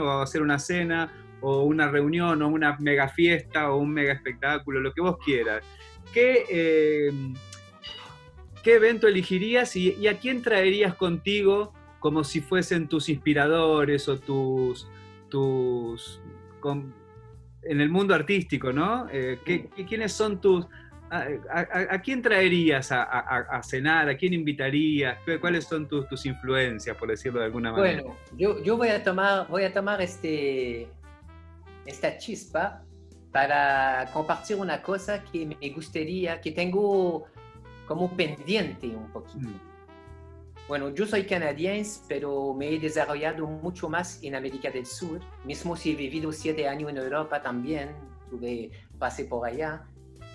o hacer una cena, o una reunión, o una mega fiesta, o un mega espectáculo, lo que vos quieras. ¿Qué evento elegirías y a quién traerías contigo como si fuesen tus inspiradores o en el mundo artístico, ¿no? ¿Quiénes son tus... ¿A quién traerías a cenar? ¿A quién invitarías? ¿Cuáles son tus influencias, por decirlo de alguna manera? Bueno, yo voy a tomar esta chispa para compartir una cosa que me gustaría, que tengo como pendiente un poquito. Bueno, yo soy canadiense, pero me he desarrollado mucho más en América del Sur. Mismo si he vivido 7 años en Europa también, pasé por allá.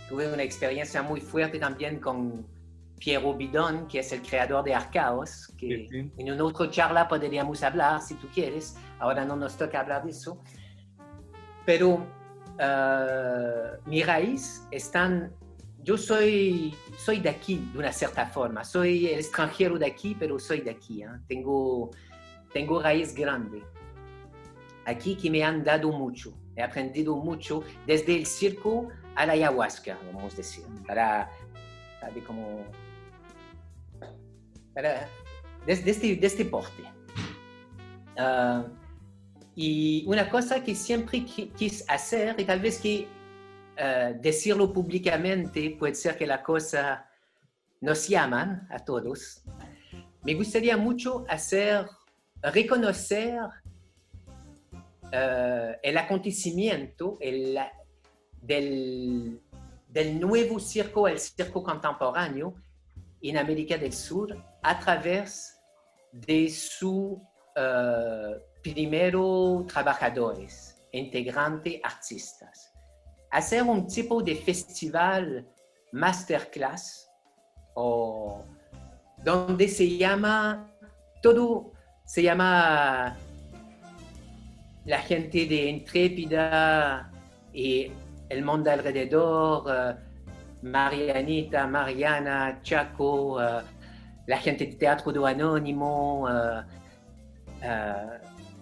Tuve una experiencia muy fuerte también con Piero Bidon, que es el creador de Arcaos, que en una otra charla podríamos hablar, si tú quieres. Ahora no nos toca hablar de eso. Pero mi raíz están... Yo soy de aquí, de una cierta forma. Soy el extranjero de aquí, pero soy de aquí. Tengo raíz grande. Aquí que me han dado mucho. He aprendido mucho desde el circo a la ayahuasca, vamos a decir. De este porte. Y una cosa que siempre quise hacer, y tal vez que decirlo públicamente puede ser que la cosa nos llaman a todos. Me gustaría mucho reconocer el acontecimiento del nuevo circo, el circo contemporáneo en América del Sur a través de sus primeros trabajadores, integrantes, artistas. hacer un tipo de festival masterclass o donde todo se llama la gente de Intrépida y el mundo alrededor, Marianita, Mariana, Chaco, la gente de Teatro do Anónimo,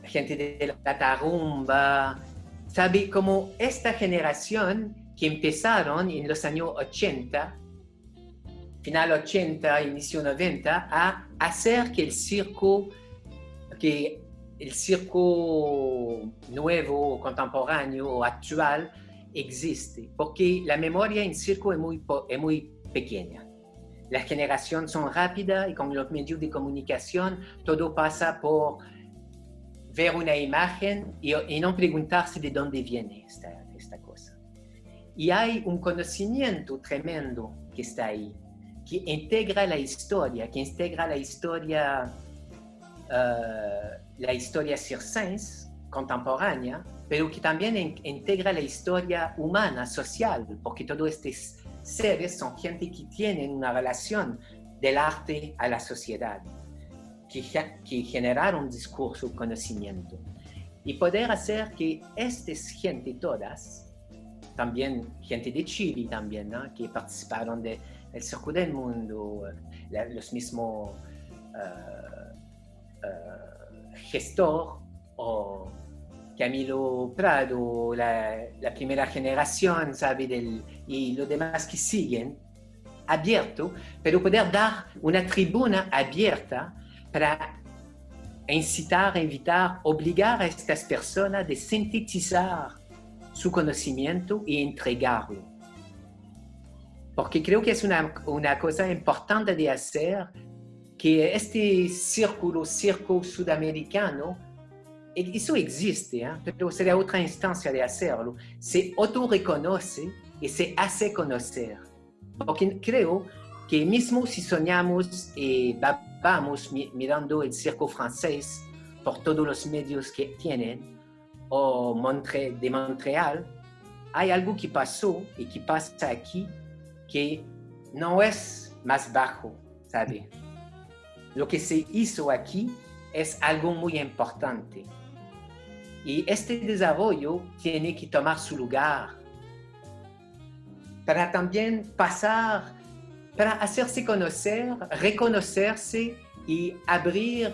gente de la Tarumba, ¿sabe? Como esta generación que empezaron en los años 80, final 80, inicio 90, a hacer que el circo nuevo, contemporáneo o actual existe, porque la memoria en circo es muy pequeña. Las generaciones son rápidas y con los medios de comunicación todo pasa por ver una imagen y no preguntarse de dónde viene esta cosa. Y hay un conocimiento tremendo que está ahí, que integra la historia circense contemporánea, pero que también integra la historia humana, social, porque todos estos seres son gente que tienen una relación del arte a la sociedad, que generaron discurso, conocimiento. Y poder hacer que estas gente todas, también gente de Chile también, ¿no? Que participaron del Circo del Mundo, los mismos Gestor o Camilo Prado, la primera generación, ¿sabe? Y los demás que siguen, abierto, pero poder dar una tribuna abierta para incitar, invitar, obligar a estas personas de sintetizar su conocimiento y entregarlo. Porque creo que es una cosa importante de hacer, que este circo sudamericano, eso existe, pero sería otra instancia de hacerlo, se autorreconoce y se hace conocer. Porque creo que mismo si soñamos y vamos mirando el circo francés por todos los medios que tienen, o de Montreal, hay algo que pasó y que pasa aquí que no es más bajo, ¿sabe? Lo que se hizo aquí es algo muy importante. Y este desarrollo tiene que tomar su lugar para también pasar, para hacerse conocer, reconocerse y abrir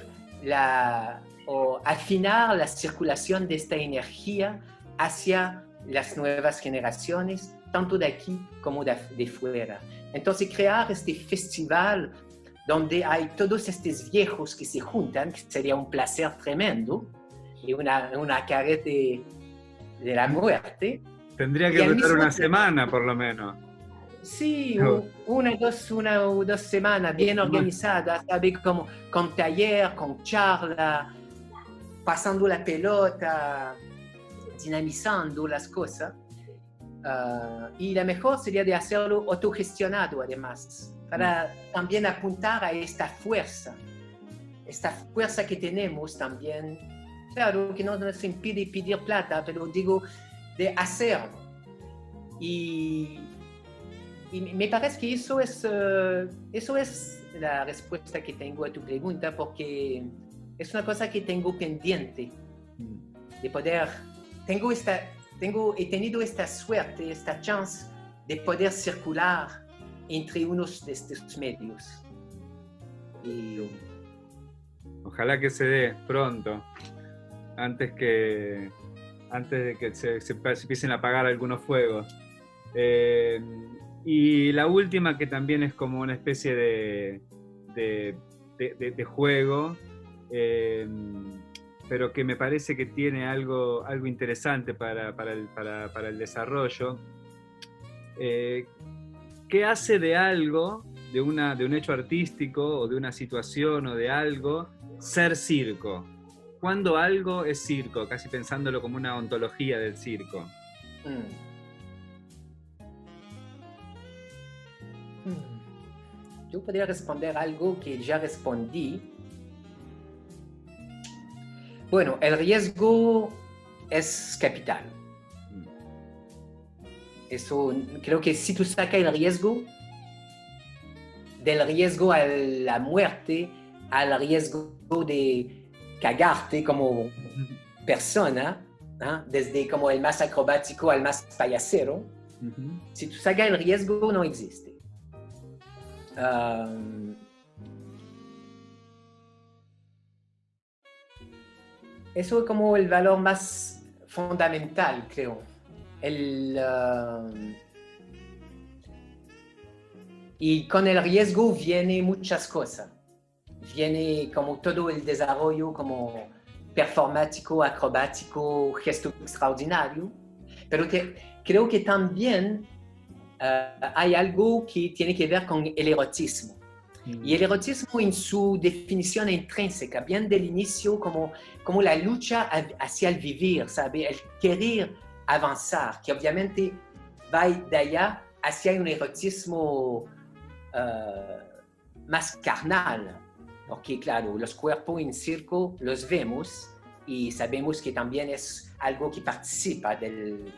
o afinar la circulación de esta energía hacia las nuevas generaciones, tanto de aquí como de fuera. Entonces, crear este festival donde hay todos estos viejos que se juntan, que sería un placer tremendo, y una carrera de la muerte. Tendría que durar una semana, por lo menos. Sí, una o dos semanas bien organizadas, ¿sabe? Como con taller, con charla, pasando la pelota, dinamizando las cosas. Y la mejor sería de hacerlo autogestionado, además, para también apuntar a esta fuerza que tenemos también. Claro que no nos impide pedir plata, pero digo, de hacerlo. Y me parece que eso es la respuesta que tengo a tu pregunta, porque es una cosa que tengo pendiente de poder. He tenido esta suerte, esta chance de poder circular entre unos de estos medios. Y ojalá que se dé pronto, antes de que se empiecen a apagar algunos fuegos. Y la última, que también es como una especie de juego, pero que me parece que tiene algo interesante para el desarrollo. ¿Qué hace de algo, de un hecho artístico o de una situación o de algo, ser circo? ¿Cuándo algo es circo? Casi pensándolo como una ontología del circo. Yo podría responder algo que ya respondí. Bueno, el riesgo es capital. Eso, creo que si tú sacas el riesgo, del riesgo a la muerte, al riesgo de cagarte como persona, ¿eh? Desde como el más acrobático al más payasero, si tú sacas el riesgo, no existe. Eso es como el valor más fundamental, creo. Y con el riesgo viene muchas cosas. Viene como todo el desarrollo como performático, acrobático, gesto extraordinario. Pero creo que también hay algo que tiene que ver con el erotismo. Y el erotismo en su definición intrínseca, bien del inicio, como la lucha hacia el vivir, ¿sabe? El querer avanzar, que obviamente va de allá hacia un erotismo más carnal, porque claro, los cuerpos en circo los vemos y sabemos que también es algo que participa de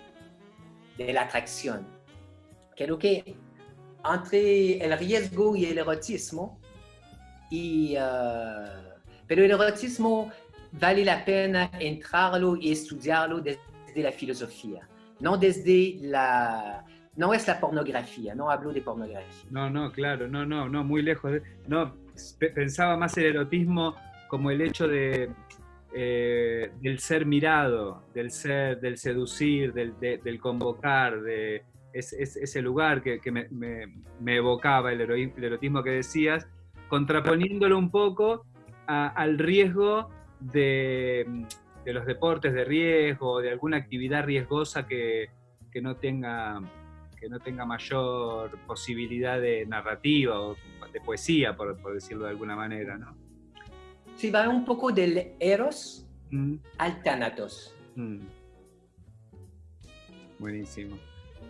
la atracción. Creo que entre el riesgo y el erotismo, pero el erotismo vale la pena entrarlo y estudiarlo desde la filosofía, no desde no es la pornografía, no hablo de pornografía. No, claro, no, muy lejos. No, pensaba más el erotismo como el hecho del ser mirado, del seducir, del convocar, de ese lugar que me evocaba el erotismo que decías, contraponiéndolo un poco al riesgo de los deportes de riesgo, de alguna actividad riesgosa que no tenga mayor posibilidad de narrativa o de poesía, por decirlo de alguna manera, ¿no? Sí, va un poco del eros al tánatos. Buenísimo.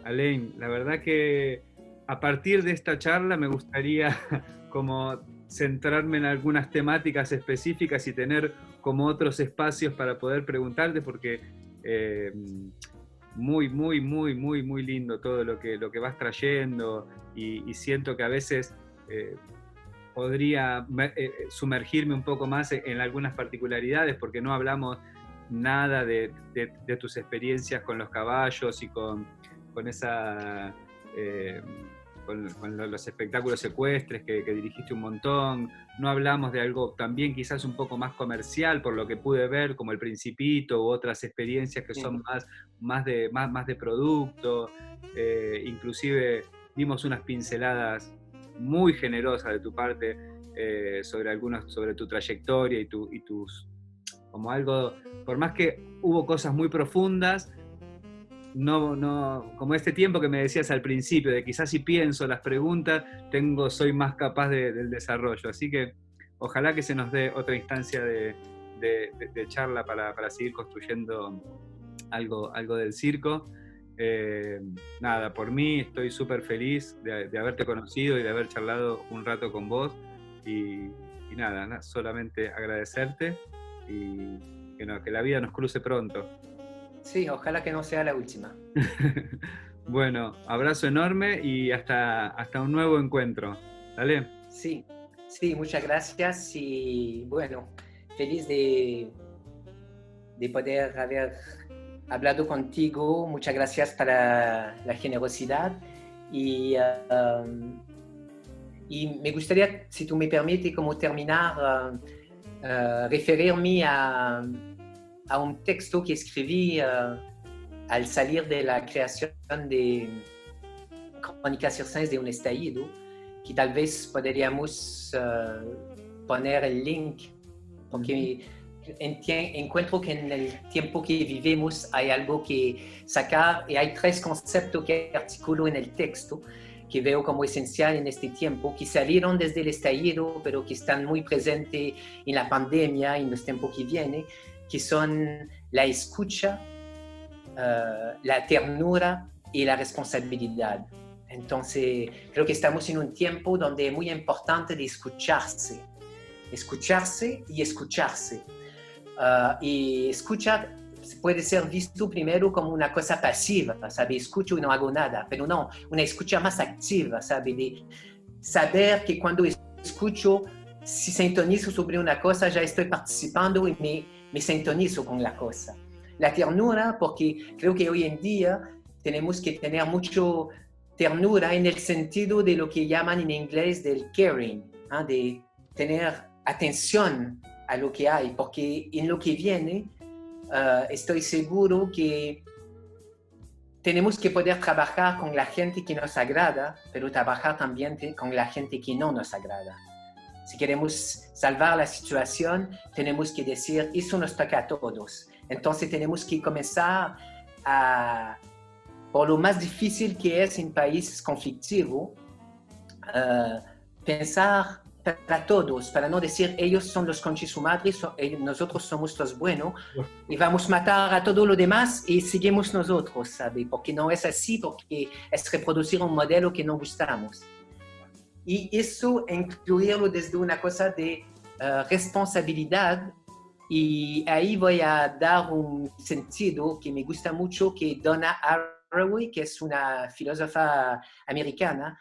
Alain, la verdad que a partir de esta charla me gustaría como centrarme en algunas temáticas específicas y tener como otros espacios para poder preguntarte, porque muy lindo todo lo que vas trayendo y siento que a veces podría sumergirme un poco más en algunas particularidades, porque no hablamos nada de tus experiencias con los caballos y con esa con los espectáculos ecuestres que dirigiste un montón. No hablamos de algo también quizás un poco más comercial, por lo que pude ver, como El Principito u otras experiencias que son más de producto. Inclusive dimos unas pinceladas muy generosas de tu parte sobre tu trayectoria y tus como algo, por más que hubo cosas muy profundas, no, como este tiempo que me decías al principio, de quizás si pienso las preguntas, soy más capaz del desarrollo. Así que ojalá que se nos dé otra instancia de charla para seguir construyendo algo del circo. Nada, por mí estoy súper feliz de haberte conocido y de haber charlado un rato con vos. Y nada, solamente agradecerte y que la vida nos cruce pronto. Sí, ojalá que no sea la última. Bueno, abrazo enorme y hasta un nuevo encuentro. ¿Dale? Sí, muchas gracias y bueno, feliz de poder haber hablado contigo. Muchas gracias para la generosidad y me gustaría, si tú me permites, como terminar, referirme a un texto que escribí al salir de la creación de Crónicas Circenses de un estallido, que tal vez podríamos poner el link, porque encuentro que en el tiempo que vivimos hay algo que sacar y hay 3 conceptos que articulo en el texto que veo como esencial en este tiempo, que salieron desde el estallido, pero que están muy presentes en la pandemia, en los tiempos que vienen, que son la escucha, la ternura y la responsabilidad. Entonces, creo que estamos en un tiempo donde es muy importante de escucharse y escuchar puede ser visto primero como una cosa pasiva, ¿sabe? Escucho y no hago nada, pero no, una escucha más activa, ¿sabe? De saber que cuando escucho, si sintonizo sobre una cosa, ya estoy participando y me sintonizo con la cosa. La ternura, porque creo que hoy en día tenemos que tener mucho ternura en el sentido de lo que llaman en inglés del caring, ¿eh? De tener atención a lo que hay, porque en lo que viene estoy seguro que tenemos que poder trabajar con la gente que nos agrada, pero trabajar también con la gente que no nos agrada. Si queremos salvar la situación, tenemos que decir, eso nos toca a todos. Entonces tenemos que comenzar a, por lo más difícil que es en países conflictivos, pensar para todos, para no decir ellos son los conchis su madre, nosotros somos los buenos y vamos a matar a todo lo demás y seguimos nosotros, ¿sabe? Porque no es así, porque es reproducir un modelo que no gustamos. Y eso incluirlo desde una cosa de responsabilidad, y ahí voy a dar un sentido que me gusta mucho, que Donna Haraway, que es una filósofa americana,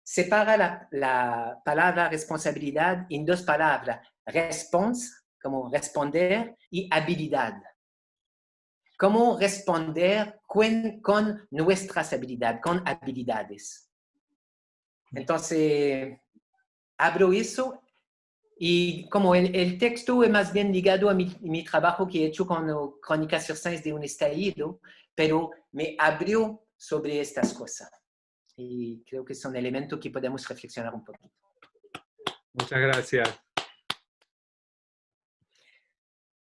separa la palabra responsabilidad en dos palabras, response, como responder, y habilidad. Cómo responder con nuestras habilidades, con habilidades. Entonces, abro eso y como el texto es más bien ligado a mi trabajo que he hecho con Crónicas Circenses de un estallido, pero me abrió sobre estas cosas. Y creo que son elementos que podemos reflexionar un poquito. Muchas gracias.